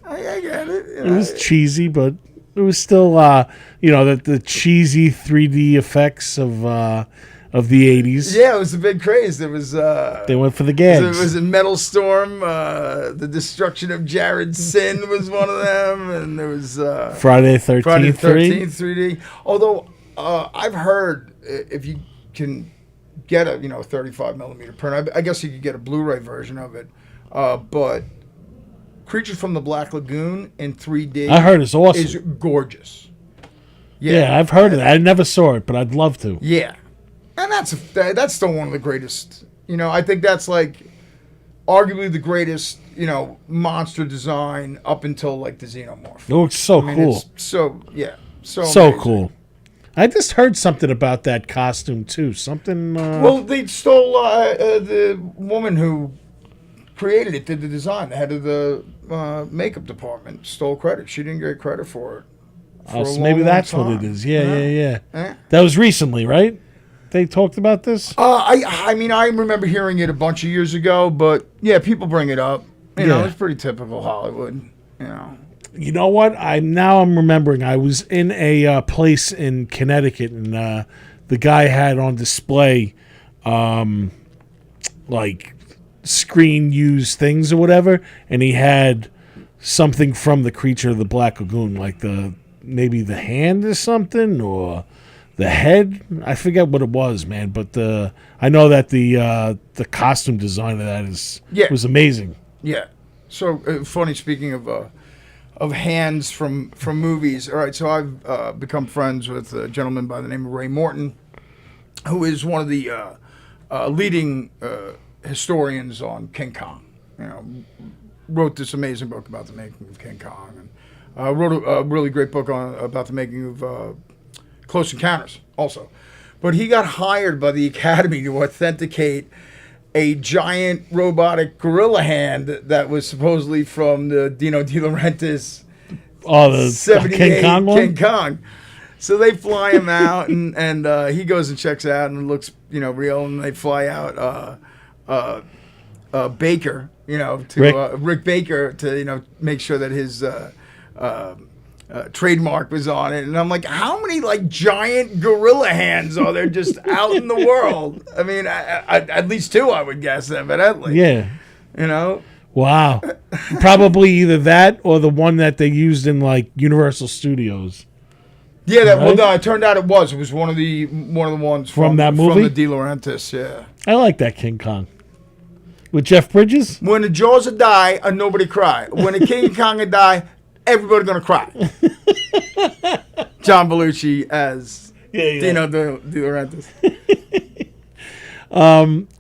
I get it. It was cheesy, but it was still the cheesy 3D effects of the 80s. Yeah, it was a big craze. It was. They went for the It gags. was a Metal Storm. The Destruction of Jared Sin was one of them, and there was Friday the 13th, Friday the 3. 13th 3D. Although I've heard if you can get a 35 millimeter print, I guess you could get a Blu-ray version of it. But Creature from the Black Lagoon in 3D, I heard it's awesome. is gorgeous. Yeah, I've heard of that. I never saw it, but I'd love to. Yeah, and that's still one of the greatest. I think that's like arguably the greatest monster design up until like the Xenomorph. It looks so cool. It's so So amazing. cool. I just heard something about that costume too. Something. Well, they stole the woman who created it, did the design. The head of the makeup department stole credit. She didn't get credit for it. For so a maybe long, that's long what it time. is. Yeah. Eh? That was recently, right? They talked about this. I mean, I remember hearing it a bunch of years ago, but yeah, people bring it up. Yeah. It's pretty typical Hollywood. You know what? I'm remembering. I was in a place in Connecticut, and the guy had on display, like screen used things or whatever, and he had something from the Creature of the Black Lagoon, like maybe the hand or something, or the head. I forget what it was, man. But I know that the costume design of that was amazing. Yeah. So funny. Speaking of hands from movies. All right. So I've become friends with a gentleman by the name of Ray Morton, who is one of the leading historians on King Kong. Wrote this amazing book about the making of King Kong, and wrote a really great book about the making of Close Encounters also. But he got hired by the Academy to authenticate a giant robotic gorilla hand that was supposedly from the Dino De Laurentiis The 78 King Kong one. King Kong. So they fly him out, and he goes and checks out, and it looks real, and they fly out Baker, to Rick Baker to make sure that his trademark was on it. And I'm like, how many like giant gorilla hands are there just out in the world? I mean, at least two, I would guess, evidently. Yeah. Wow. Probably either that or the one that they used in like Universal Studios. Yeah, well, Right? no, it turned out it was one of the ones From that movie? from the De Laurentiis. Yeah. I like that King Kong. With Jeff Bridges? When the Jaws would die, nobody cry. When the King Kong would die, everybody gonna cry. John Belushi as Dino De Laurentiis.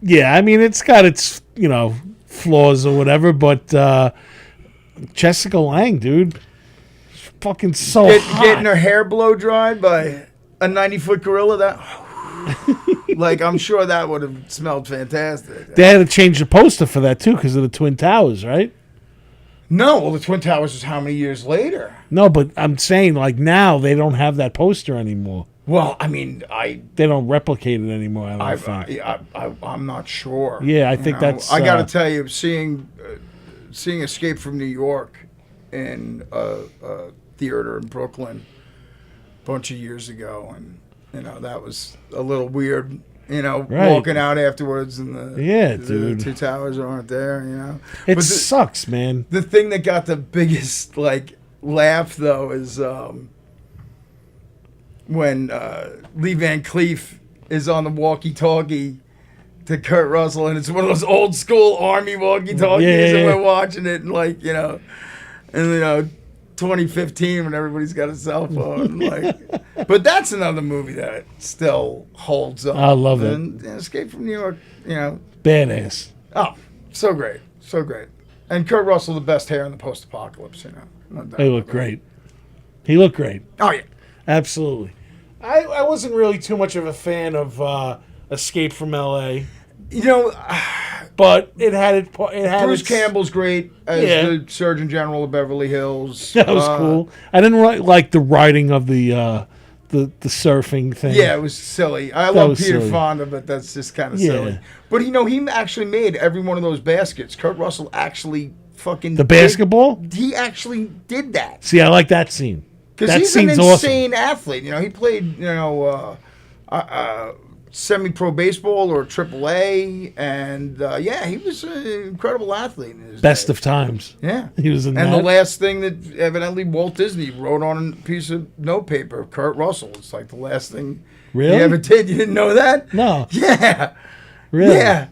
Yeah, I mean, it's got its, flaws or whatever, but Jessica Lange, dude, fucking so hot. Getting her hair blow dried by a 90-foot gorilla, like, I'm sure that would have smelled fantastic. They had to change the poster for that, too, because of the Twin Towers, right? No, well, the Twin Towers is how many years later? No, but I'm saying like now they don't have that poster anymore. Well, I mean, They don't replicate it anymore. I don't think. I'm not sure. Yeah, I think that's. I got to tell you, seeing Escape from New York in a theater in Brooklyn a bunch of years ago, and that was a little weird. Right. Walking out afterwards, and the dude. Two Towers aren't there. It sucks, man. The thing that got the biggest laugh though is when Lee Van Cleef is on the walkie-talkie to Kurt Russell, and it's one of those old school Army walkie-talkies, and we're watching it, and 2015 when everybody's got a cell phone, but that's another movie that still holds up. I love it. And Escape from New York, Badass. Oh, so great, so great. And Kurt Russell, the best hair in the post-apocalypse, No doubt He looked great. He looked great. Oh yeah. Absolutely. I wasn't really too much of a fan of Escape from L.A., but it had Bruce Campbell's great as the Surgeon General of Beverly Hills. That was cool. I didn't like the writing of the surfing thing. Yeah, it was silly. I love Peter Fonda, but that's just kind of silly. But he actually made every one of those baskets. Kurt Russell actually fucking basketball. He actually did that. See, I like that scene. Because he's an insane athlete. He played, semi-pro baseball or AAA, and he was an incredible athlete in his Best day. of times. Yeah, he was in and that. the last thing that evidently Walt Disney wrote on a piece of notepaper, Kurt Russell. It's like the last thing he ever did. You didn't know that? No. Yeah. Really? Yeah.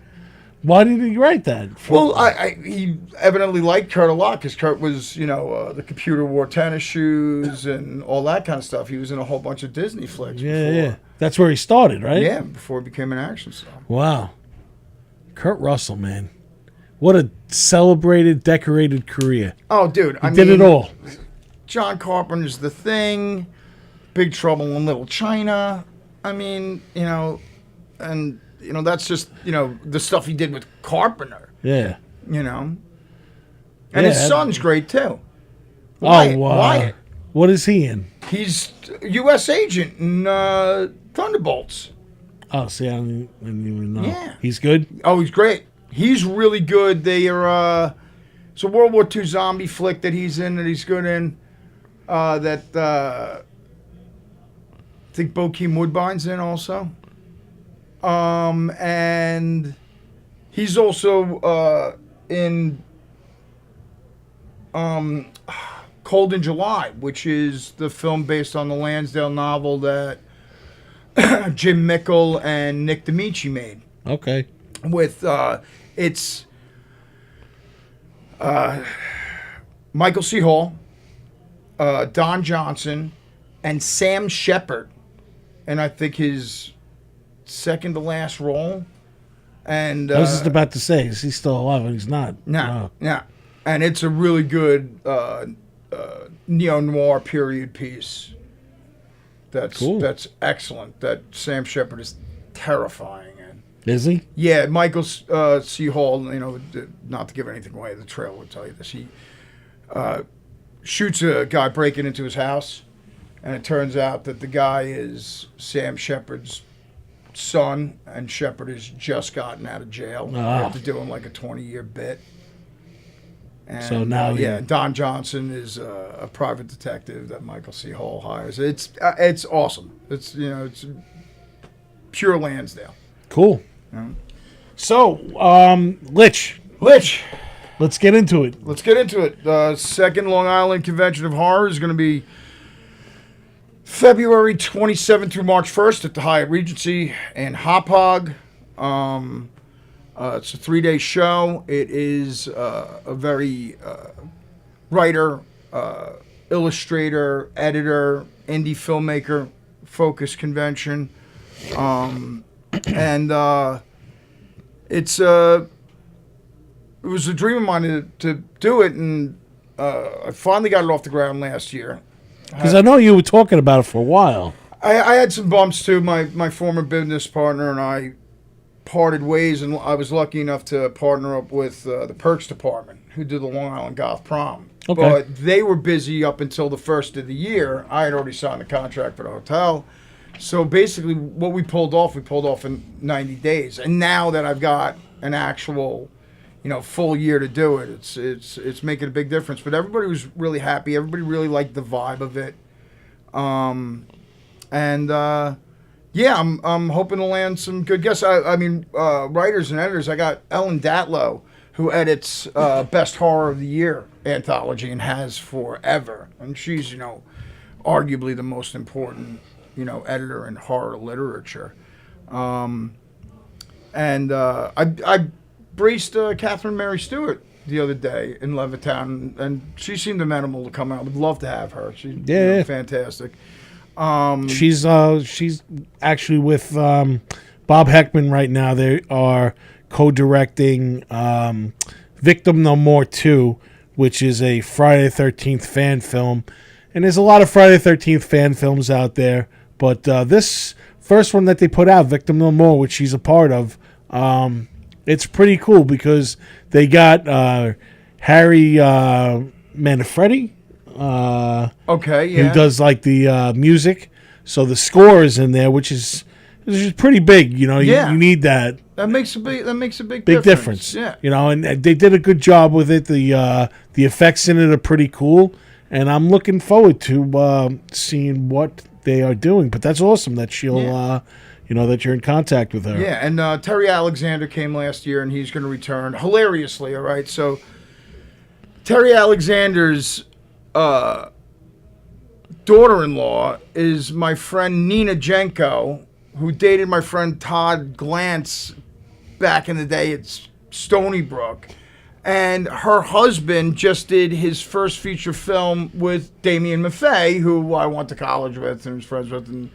Why did he write that? Well, he evidently liked Kurt a lot because Kurt was, the computer wore tennis shoes and all that kind of stuff. He was in a whole bunch of Disney flicks before. Yeah. That's where he started, right? Yeah, before he became an action star. Wow. Kurt Russell, man. What a celebrated, decorated career. Oh, dude. He did it all. John Carpenter's The Thing, Big Trouble in Little China. I mean, and... that's just, the stuff he did with Carpenter. Yeah. And his son's great, too. Wyatt. What is he in? He's a U.S. agent in Thunderbolts. Oh, see, I didn't even know. Yeah. He's good? Oh, he's great. He's really good. They are, it's a World War II zombie flick that he's in, that he's good in, I think Bokeem Woodbine's in also. And he's also in Cold in July, which is the film based on the Lansdale novel that Jim Mickle and Nick D'Amici made. Okay. With it's Michael C. Hall, Don Johnson, and Sam Shepard, and I think his second to last role. And I was just about to say, is he still alive? And he's not. No. And it's a really good neo-noir period piece. That's cool. That's excellent. That Sam Shepard is terrifying in. Is he? Yeah, Michael C. Hall, not to give anything away, the trailer would tell you this. He shoots a guy breaking into his house, and it turns out that the guy is Sam Shepard's son, and Shepard has just gotten out of jail after doing like a 20-year bit. And, so now, Don Johnson is a private detective that Michael C. Hall hires. It's awesome. It's it's pure Lansdale. Cool. Yeah. So, Lich. Let's get into it. The second Long Island Convention of Horror is going to be February 27th through March 1st at the Hyatt Regency in Hauppauge. It's a 3-day show. It is a very writer, illustrator, editor, indie filmmaker focused convention. And it was a dream of mine to do it, and I finally got it off the ground last year. Because I know you were talking about it for a while. I had some bumps too. My former business partner and I parted ways, and I was lucky enough to partner up with the Perks Department, who did the Long Island Goth Prom. Okay. But they were busy up until the first of the year. I had already signed the contract for the hotel. So basically, what we pulled off in 90 days. And now that I've got an actual, full year to do it, it's making a big difference. But everybody was really happy. Everybody really liked the vibe of it. Yeah, I'm hoping to land some good guests. I mean, writers and editors. I got Ellen Datlow, who edits Best Horror of the Year anthology and has forever. And she's, arguably the most important, editor in horror literature. I braced Catherine Mary Stewart the other day in Levittown, and she seemed amenable to come out. I would love to have her. She's fantastic. She's actually with Bob Heckman right now. They are co-directing Victim No More 2, which is a Friday the 13th fan film. And there's a lot of Friday the 13th fan films out there. But this first one that they put out, Victim No More, which she's a part of, it's pretty cool because they got Harry Manfredi. Okay, yeah. Who does like the music. So the score is in there, which is pretty big. You need that. That makes a big difference. Yeah. And they did a good job with it. The effects in it are pretty cool, and I'm looking forward to seeing what they are doing. But that's awesome that she'll, that you're in contact with her. Yeah, and Terry Alexander came last year, and he's going to return hilariously. All right, so Terry Alexander's daughter-in-law is my friend Nina Jenko, who dated my friend Todd Glantz back in the day at Stony Brook. And her husband just did his first feature film with Damien Maffei, who I went to college with and was friends with. And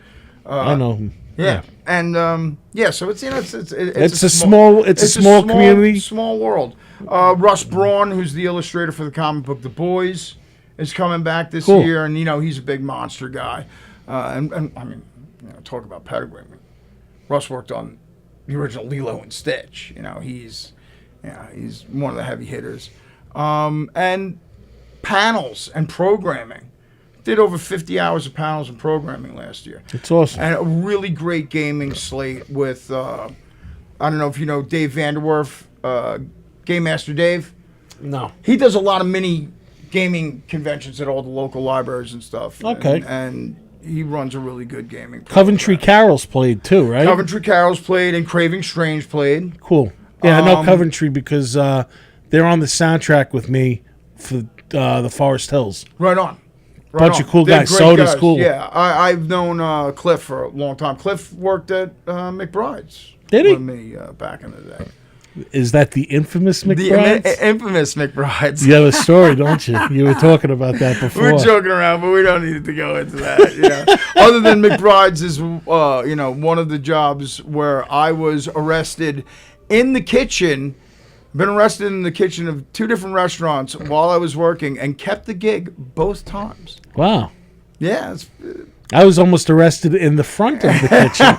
I know him. Yeah. And so it's it's a small community, small world. Russ Braun, who's the illustrator for the comic book The Boys, is coming back this year, and he's a big monster guy. And I mean, talk about pedigree. I mean, Russ worked on the original Lilo and Stitch. He's one of the heavy hitters. And panels and programming. Did over 50 hours of panels and programming last year. It's awesome. And a really great gaming slate with, I don't know if you know Dave Vanderwerf, Game Master Dave. No. He does a lot of mini gaming conventions at all the local libraries and stuff. Okay. And he runs a really good gaming program. Coventry Carols played too, right? Coventry Carols played and Craving Strange played. Cool. Yeah, I know Coventry because they're on the soundtrack with me for the Forest Hills. Right on. Bunch of cool guys. Soda's cool. Yeah, I've known Cliff for a long time. Cliff worked at McBride's. Did he? With me back in the day. Is that the infamous McBride's? The infamous McBride's. You have a story, don't you? You were talking about that before. We're joking around, but we don't need to go into that. Other than McBride's is, one of the jobs where I was arrested in the kitchen. Been arrested in the kitchen of 2 different restaurants while I was working and kept the gig both times. Wow. Yeah. I was almost arrested in the front of the kitchen.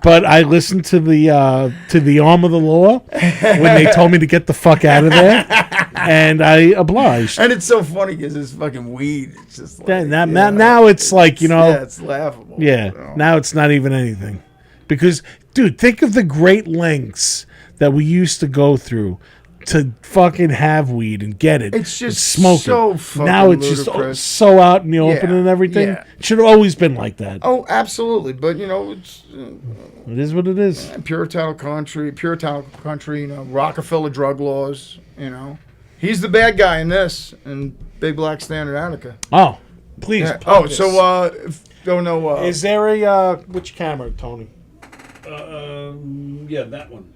But I listened to the arm of the law when they told me to get the fuck out of there. And I obliged. And it's so funny because it's fucking weed. It's just like, now it's like, yeah, it's laughable. Yeah. Now it's not even anything. Because, dude, think of the great lengths that we used to go through to fucking have weed and get it. It's just smoke so it. fucking Now it's ludicrous. just so out in the open and everything. Yeah. It should have always been like that. Oh, absolutely. But, it's... It is what it is. Puritanical country, Rockefeller drug laws, He's the bad guy in this, and Big Black Standard Attica. Oh, please. Yeah. plug this. If you don't know... is there a... which camera, Tony? Yeah, that one.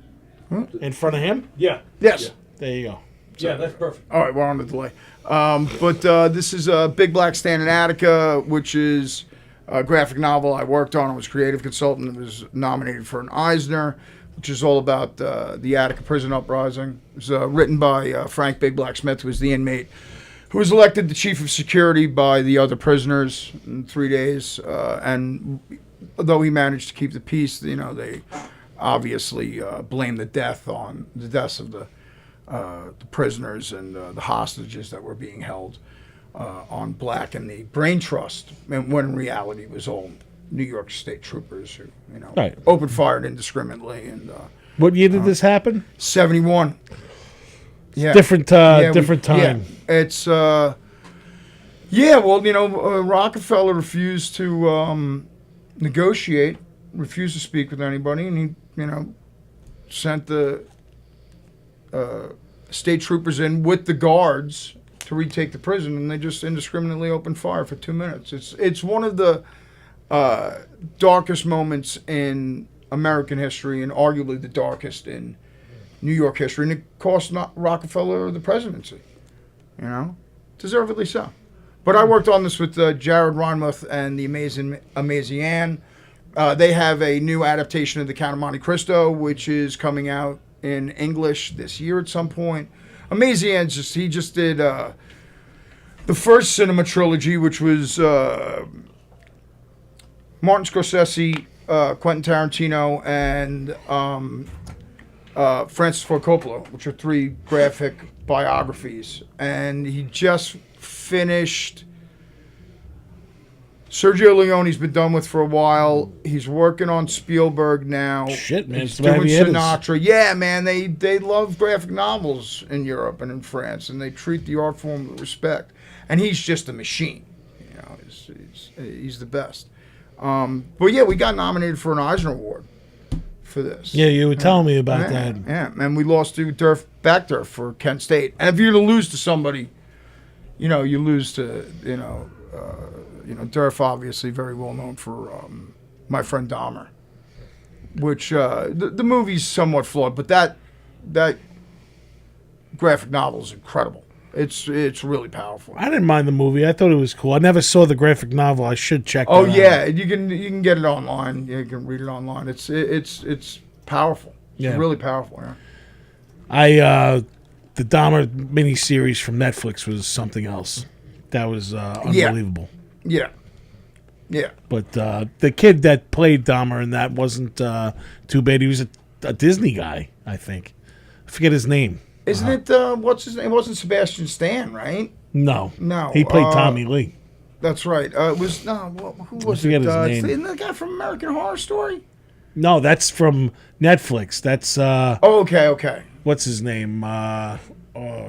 In front of him? Yeah. Yes. Yeah. There you go. Yeah, that's perfect. All right, we're on the delay. But this is Big Black Standard Attica, which is a graphic novel I worked on. I was creative consultant. It was nominated for an Eisner, which is all about the Attica prison uprising. It was written by Frank Big Black Smith, who was the inmate, who was elected the chief of security by the other prisoners in 3 days. And though he managed to keep the peace, they obviously blamed the deaths of the prisoners and the hostages that were being held on Black and the Brain Trust, when in reality it was all New York State troopers who, Right. opened fired indiscriminately. And What year did this happen? 71. Yeah. Different time. Yeah. It's Rockefeller refused to negotiate, refused to speak with anybody, and he, sent the state troopers in with the guards to retake the prison, and they just indiscriminately opened fire for 2 minutes. It's one of the darkest moments in American history, and arguably the darkest in New York history, and it cost Rockefeller the presidency. Deservedly so. But I worked on this with Jared Reinmuth and the Amazing Anne. They have a new adaptation of The Count of Monte Cristo, which is coming out in English this year at some point. Amazing Anne he just did the first cinema trilogy, which was Martin Scorsese, Quentin Tarantino, and Francis Ford Coppola, which are 3 graphic biographies. And he just finished Sergio Leone's been done with for a while. He's working on Spielberg now. Shit, man. He's doing Sinatra. Yeah, man. They love graphic novels in Europe and in France, and they treat the art form with respect. And he's just a machine. He's the best. But yeah, we got nominated for an Eisner Award for this. Yeah, you were telling me about that. Yeah, and we lost to Backdurf for Kent State. And if you're to lose to somebody, you lose to Durf, obviously very well known for My Friend Dahmer, which the movie's somewhat flawed, but that graphic novel is incredible. It's really powerful. I didn't mind the movie. I thought it was cool. I never saw the graphic novel. I should check it out. Oh yeah, you can get it online. You can read it online. It's powerful. It's really powerful. Yeah. The Dahmer miniseries from Netflix was something else. That was unbelievable. Yeah. But the kid that played Dahmer in that wasn't too bad. He was a Disney guy, I think. I forget his name. Isn't it, what's his name? It wasn't Sebastian Stan, right? No. No. He played Tommy Lee. That's right. It was, who was I it? forget his name. Isn't that guy from American Horror Story? No, that's from Netflix. That's, okay. what's his name? Oh,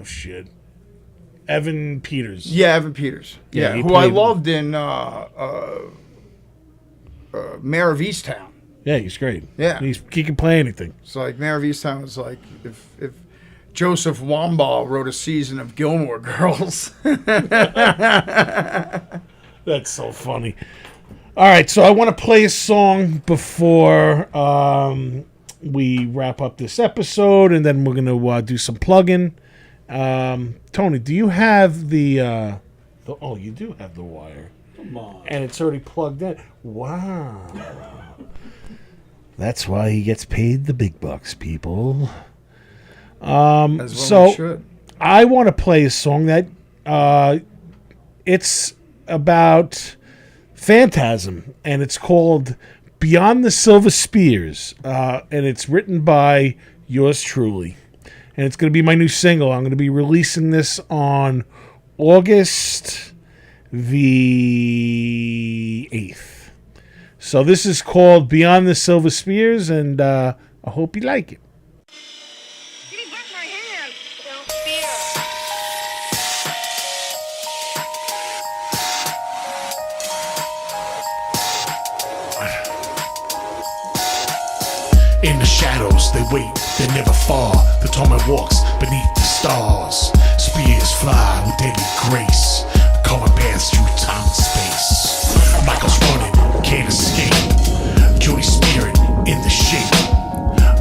shit. Evan Peters. Yeah, Evan Peters. Yeah, who I loved in Mayor of Easttown. Yeah, he's great. Yeah. He can play anything. It's like Mayor of Easttown was like if Joseph Wambaugh wrote a season of Gilmore Girls. That's so funny. All right, so I want to play a song before we wrap up this episode, and then we're going to do some plugging. Tony, do you have the oh, you do have the wire. Come on. And it's already plugged in. Wow. That's why he gets paid the big bucks, people. So I want to play a song that it's about Phantasm, and it's called Beyond the Silver Spears, and it's written by yours truly. And it's going to be my new single. I'm going to be releasing this on August the 8th. So this is called Beyond the Silver Spears, and I hope you like it. You burnt my hand. Don't fear. In the shadows, they wait, they never fall. The torment walks beneath the stars. Spears fly with deadly grace, carving paths through time and space. Michael's running, can't escape. Jody's spirit in the shape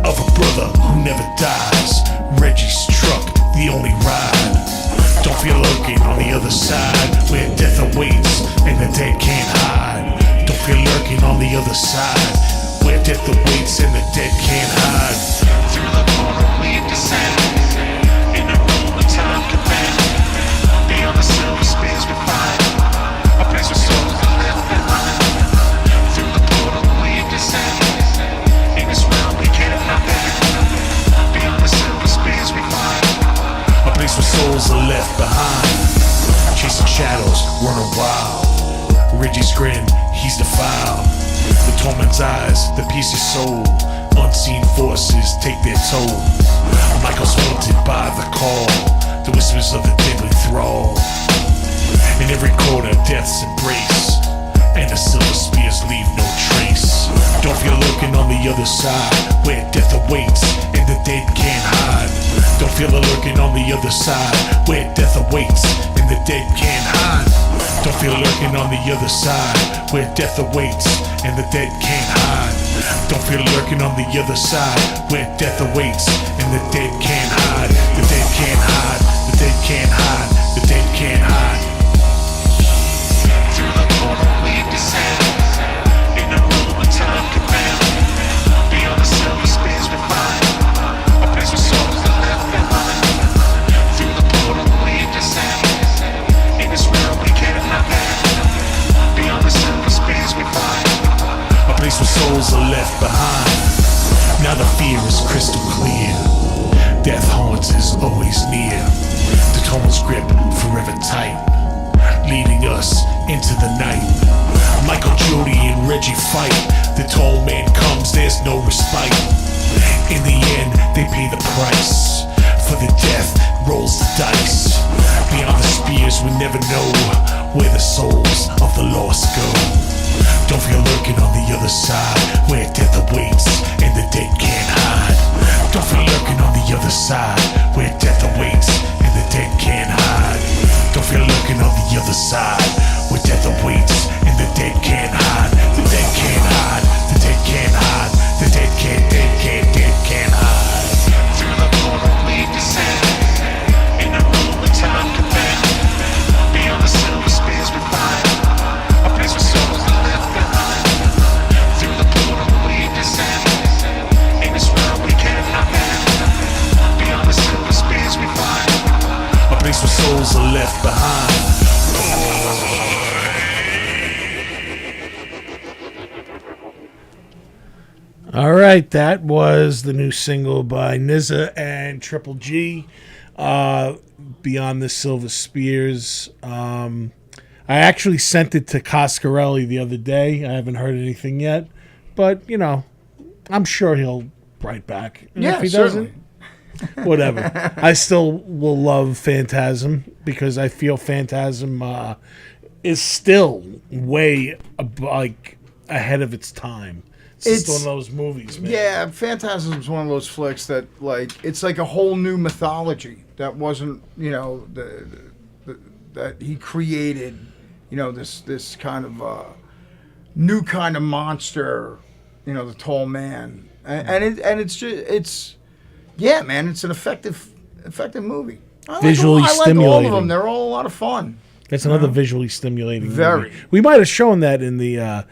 of a brother who never dies. Reggie's truck, the only ride. Don't feel lurking on the other side, where death awaits and the dead can't hide. Don't feel lurking on the other side, where death awaits and the dead can't hide. Through the portal we descend, in a room of time command. Beyond the silver space we find, a place where souls are left behind. Through the portal souls are left behind. Chasing shadows, running wild. Reggie's grin, he's defiled. The torment's eyes, the piece of soul. Unseen forces take their toll. Michael's haunted by the call, the whispers of the deadly thrall. In every corner, death's embrace, and the silver spears leave no trace. Don't feel lurking on the other side, where death awaits and the dead can't hide. Don't feel a lurking on the other side, where death awaits and the dead can't hide. Don't feel lurking on the other side, where death awaits and the dead can't hide. Don't feel lurking on the other side, where death awaits and the dead can't hide. The dead can't hide, the dead can't hide, the dead can't hide. Through the portal we descend, in a room where time can bend. Beyond the silver spears we find a place where souls are left behind. Through the portal we descend, in this world we cannot end. Beyond the silver spears we find a place where souls are left behind. Now the fear is crystal clear. Death haunts is always near. The tunnel's grip forever tight, leading us into the night. Michael, Jody, and Reggie fight. The tall man comes, there's no respite. In the end, they pay the price. For the death rolls the dice. Beyond the spears, we never know where the souls of the lost go. Don't feel lurking on the other side, where death awaits and the dead can't hide. Don't feel lurking on the other side, where death awaits and the dead can't hide. Don't feel lurking on the other side, where death awaits and the dead can't hide. The dead can't hide, the dead can't hide, the dead can't hide. Through the portal we descend, in a room where time can bend. Beyond the silver spears we find a place where souls are left behind. Through the portal we descend, in this world we cannot end. Beyond the silver spears we find a place where souls are left behind. All right, that was the new single by Nizza and Triple G, Beyond the Silver Spears. I actually sent it to Coscarelli the other day. I haven't heard anything yet, but, you know, I'm sure he'll write back. And Yeah, if he certainly. doesn't, whatever. I still will love Phantasm because I feel Phantasm is still way ahead of its time. It's just one of those movies, man. Yeah, Phantasm is one of those flicks that, like, it's like a whole new mythology that wasn't, you know, that he created, you know, this kind of new kind of monster, you know, the tall man, and it's just yeah, man, it's an effective movie. Visually I like all stimulating. of them. They're all a lot of fun. That's another visually stimulating Very. movie. We might have shown that in the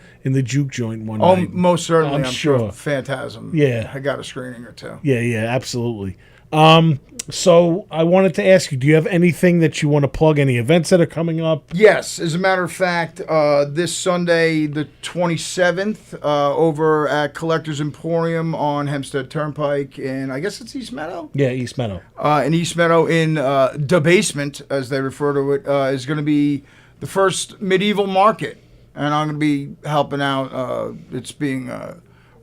juke joint one Oh, night. most certainly. I'm sure. Phantasm. Yeah. I got a screening or two. Yeah, absolutely. So I wanted to ask you, do you have anything that you want to plug? Any events that are coming up? Yes, as a matter of fact, this Sunday, the 27th, over at Collector's Emporium on Hempstead Turnpike, and I guess it's East Meadow? Yeah, East Meadow. In East Meadow, in the basement, as they refer to it, is going to be the first medieval market, and I'm going to be helping out. It's being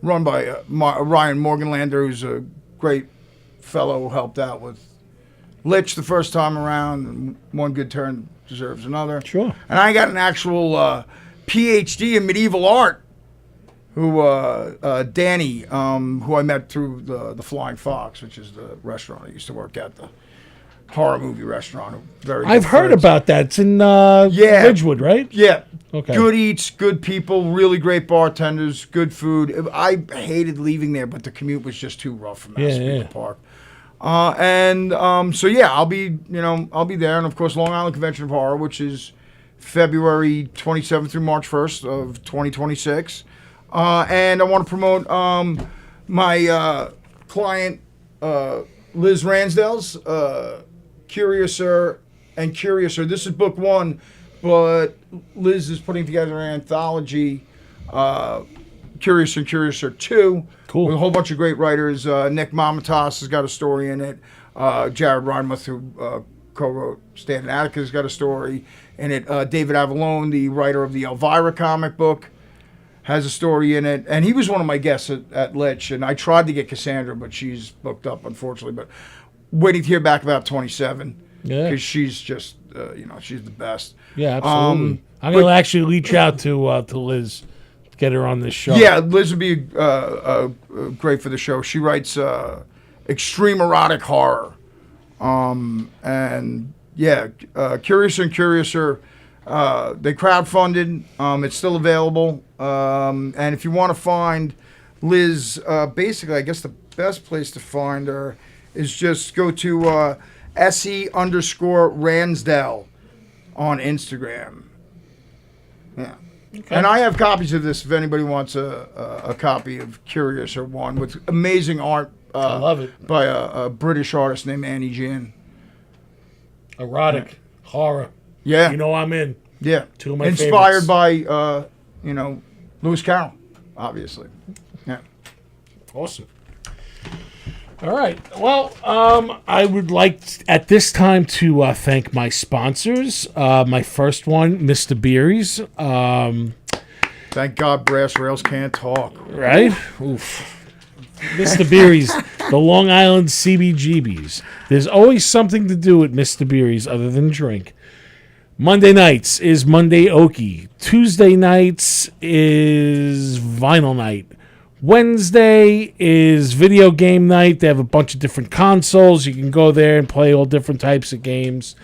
run by Ryan Morganlander, who's a great fellow who helped out with Lich the first time around, and one good turn deserves another. Sure. And I got an actual PhD in medieval art, who Danny, who I met through the Flying Fox, which is the restaurant I used to work at, the horror movie restaurant. Very I've good heard friends. about that. It's in Ridgewood, right? Yeah. Okay. Good eats, good people, really great bartenders, good food. I hated leaving there, but the commute was just too rough from Massapequa Park. So yeah, I'll be there, and of course Long Island Convention of Horror, which is February 27th through March 1st of 2026. And I want to promote my client Liz Ransdale's Curiouser and Curiouser. This is book one, but Liz is putting together an anthology, Curiouser and Curiouser 2. Cool. With a whole bunch of great writers. Nick Mamatas has got a story in it. Jared Reinmuth, who co-wrote. Stan Attica's got a story in it. David Avallone, the writer of the Elvira comic book, has a story in it. And he was one of my guests at Lich. And I tried to get Cassandra, but she's booked up, unfortunately. But waiting to hear back about 27. Yeah. Because she's just, she's the best. Yeah, absolutely. I'm going to actually reach out to Liz, get her on this show. Yeah, Liz would be great for the show. She writes extreme erotic horror. And yeah, Curiouser and Curiouser, they crowdfunded. It's still available. And if you want to find Liz, basically, I guess the best place to find her is just go to SE_Ransdell on Instagram. Yeah. Okay. And I have copies of this if anybody wants a copy of Curiouser 1 with amazing art. I love it. By a British artist named Annie Jan. Erotic, horror. Yeah. You know I'm in. Yeah. Two of my Inspired favorites. by, Lewis Carroll, obviously. Yeah. Awesome. All right. Well, I would like at this time to thank my sponsors. My first one, Mr. Beery's. Thank God Brass Rails can't talk. Right? Oof. Mr. Beery's, the Long Island CBGBs. There's always something to do at Mr. Beery's other than drink. Monday nights is Monday Okie. Tuesday nights is Vinyl Night. Wednesday is video game night. They have a bunch of different consoles. You can go there and play all different types of games.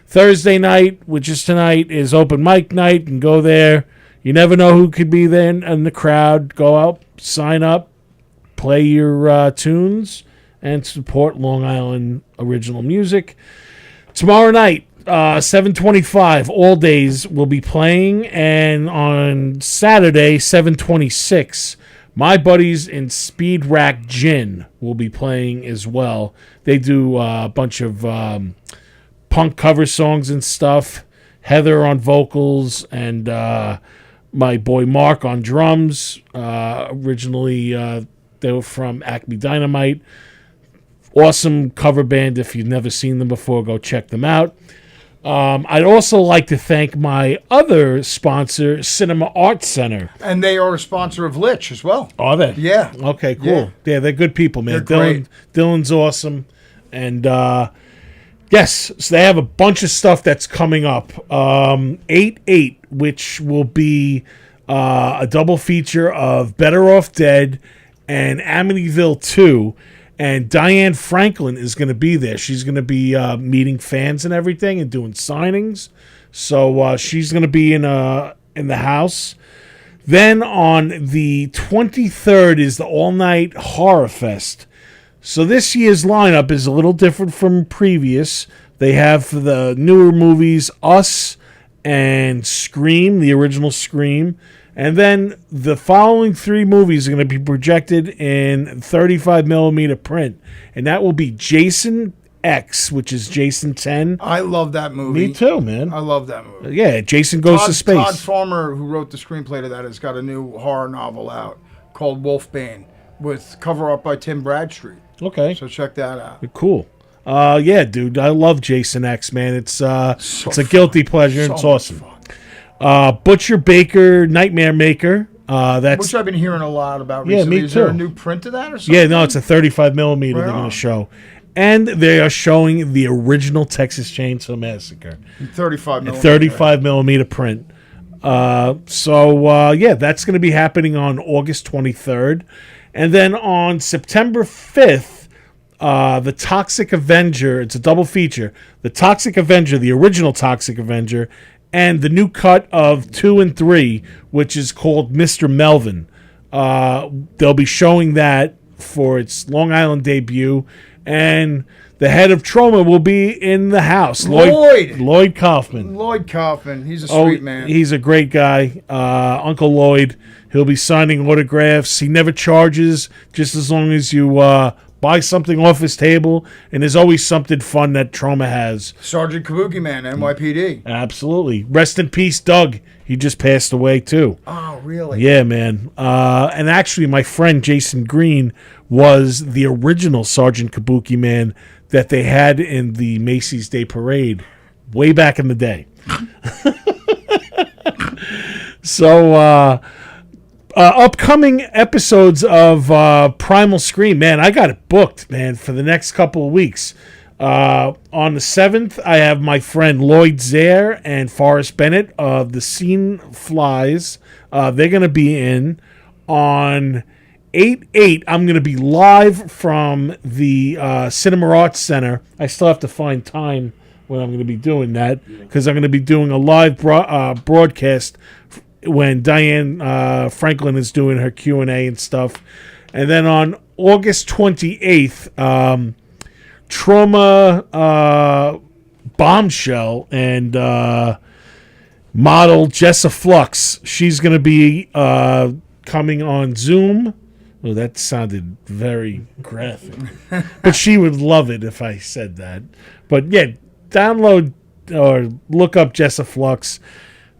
Thursday night, which is tonight, is open mic night. And go there. You never know who could be there in the crowd. Go out, sign up, play your tunes, and support Long Island original music. Tomorrow night, 7:25, all days will be playing. And on Saturday, 7:26, my buddies in Speed Rack Gin will be playing as well. They do a bunch of punk cover songs and stuff. Heather on vocals and my boy Mark on drums. Originally, they were from Acme Dynamite. Awesome cover band. If you've never seen them before, go check them out. I'd also like to thank my other sponsor, Cinema Arts Center. And they are a sponsor of Lich as well. Are they? Yeah. Okay, cool. Yeah, they're good people, man. They're great. Dylan's awesome. And yes, so they have a bunch of stuff that's coming up. 8/8, which will be a double feature of Better Off Dead and Amityville 2. And Diane Franklin is going to be there. She's going to be meeting fans and everything and doing signings. So she's going to be in the house. Then on the 23rd is the all-night Horror Fest. So this year's lineup is a little different from previous. They have for the newer movies Us and Scream, the original Scream. And then the following 3 movies are going to be projected in 35 millimeter print. And that will be Jason X, which is Jason 10. I love that movie. Me too, man. I love that movie. Yeah, Jason Goes to Space. Todd Farmer, who wrote the screenplay to that, has got a new horror novel out called Wolfbane with cover up by Tim Bradstreet. Okay. So check that out. Cool. Yeah, dude, I love Jason X, man. It's a guilty pleasure. So It's awesome. Butcher Baker, Nightmare Maker. That's which I've been hearing a lot about Yeah, recently. me Is there too. a new print of that or something? Yeah, no, it's a 35 millimeter Right they're going on. to show. And they are showing the original Texas Chainsaw Massacre. 35 millimeter. 35 millimeter print. Yeah, that's going to be happening on August 23rd. And then on September 5th, the Toxic Avenger, it's a double feature. The Toxic Avenger, the original Toxic Avenger, and the new cut of 2 and 3, which is called Mr. Melvin. They'll be showing that for its Long Island debut. And the head of Trauma will be in the house. Lloyd Kaufman. Lloyd Kaufman. He's a sweet man. He's a great guy. Uncle Lloyd. He'll be signing autographs. He never charges, just as long as you buy something off his table, and there's always something fun that Trauma has. Sergeant Kabuki Man, NYPD. Absolutely. Rest in peace, Doug. He just passed away, too. Oh, really? Yeah, man. And actually, my friend Jason Green was the original Sergeant Kabuki Man that they had in the Macy's Day Parade way back in the day. So, upcoming episodes of Primal Scream, man, I got it booked, man, for the next couple of weeks. On the 7th, I have my friend Lloyd Zaire and Forrest Bennett of The Scene Flies. They're going to be in. On 8/8, I'm going to be live from the Cinema Arts Center. I still have to find time when I'm going to be doing that, because I'm going to be doing a live broadcast when Diane Franklin is doing her Q&A and stuff. And then on August 28th, Trauma bombshell and model Jessa Flux, she's going to be coming on Zoom. Oh, that sounded very graphic. But she would love it if I said that. But yeah, download or look up Jessa Flux.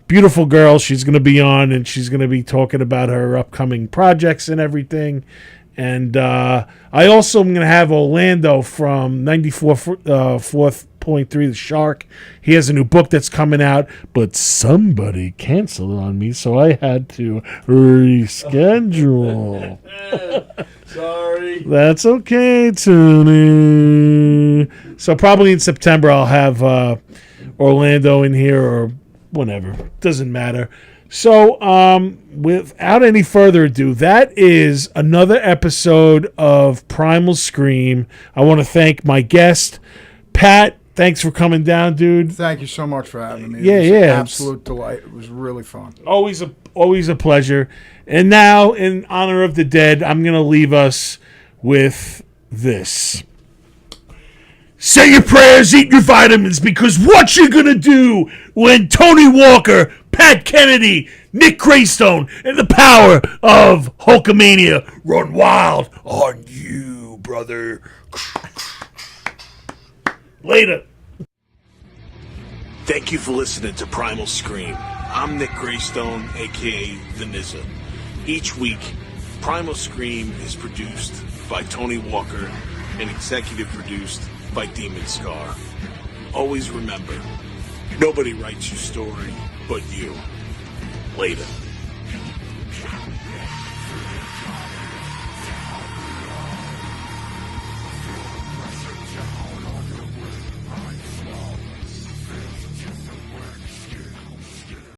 Beautiful girl. She's going to be on, and she's going to be talking about her upcoming projects and everything. And I also am going to have Orlando from 94.3 The Shark. He has a new book that's coming out, but somebody canceled on me, so I had to reschedule. Sorry. That's okay, Tony. So probably in September I'll have Orlando in here, or whenever. Doesn't matter. So, without any further ado, that is another episode of Primal Scream. I want to thank my guest, Pat. Thanks for coming down, dude. Thank you so much for having me. Yeah, It was an yeah. absolute delight. It was really fun. Always a pleasure. And now, in honor of the dead, I'm going to leave us with this. Say your prayers, eat your vitamins, because what you going to do when Tony Walker, Pat Kennedy, Nick Graystone, and the power of Hulkamania run wild on you, brother. Later. Thank you for listening to Primal Scream. I'm Nick Graystone, a.k.a. The Nizza. Each week, Primal Scream is produced by Tony Walker and executive produced by Demon Scar. Always remember, nobody writes your story but you. Later.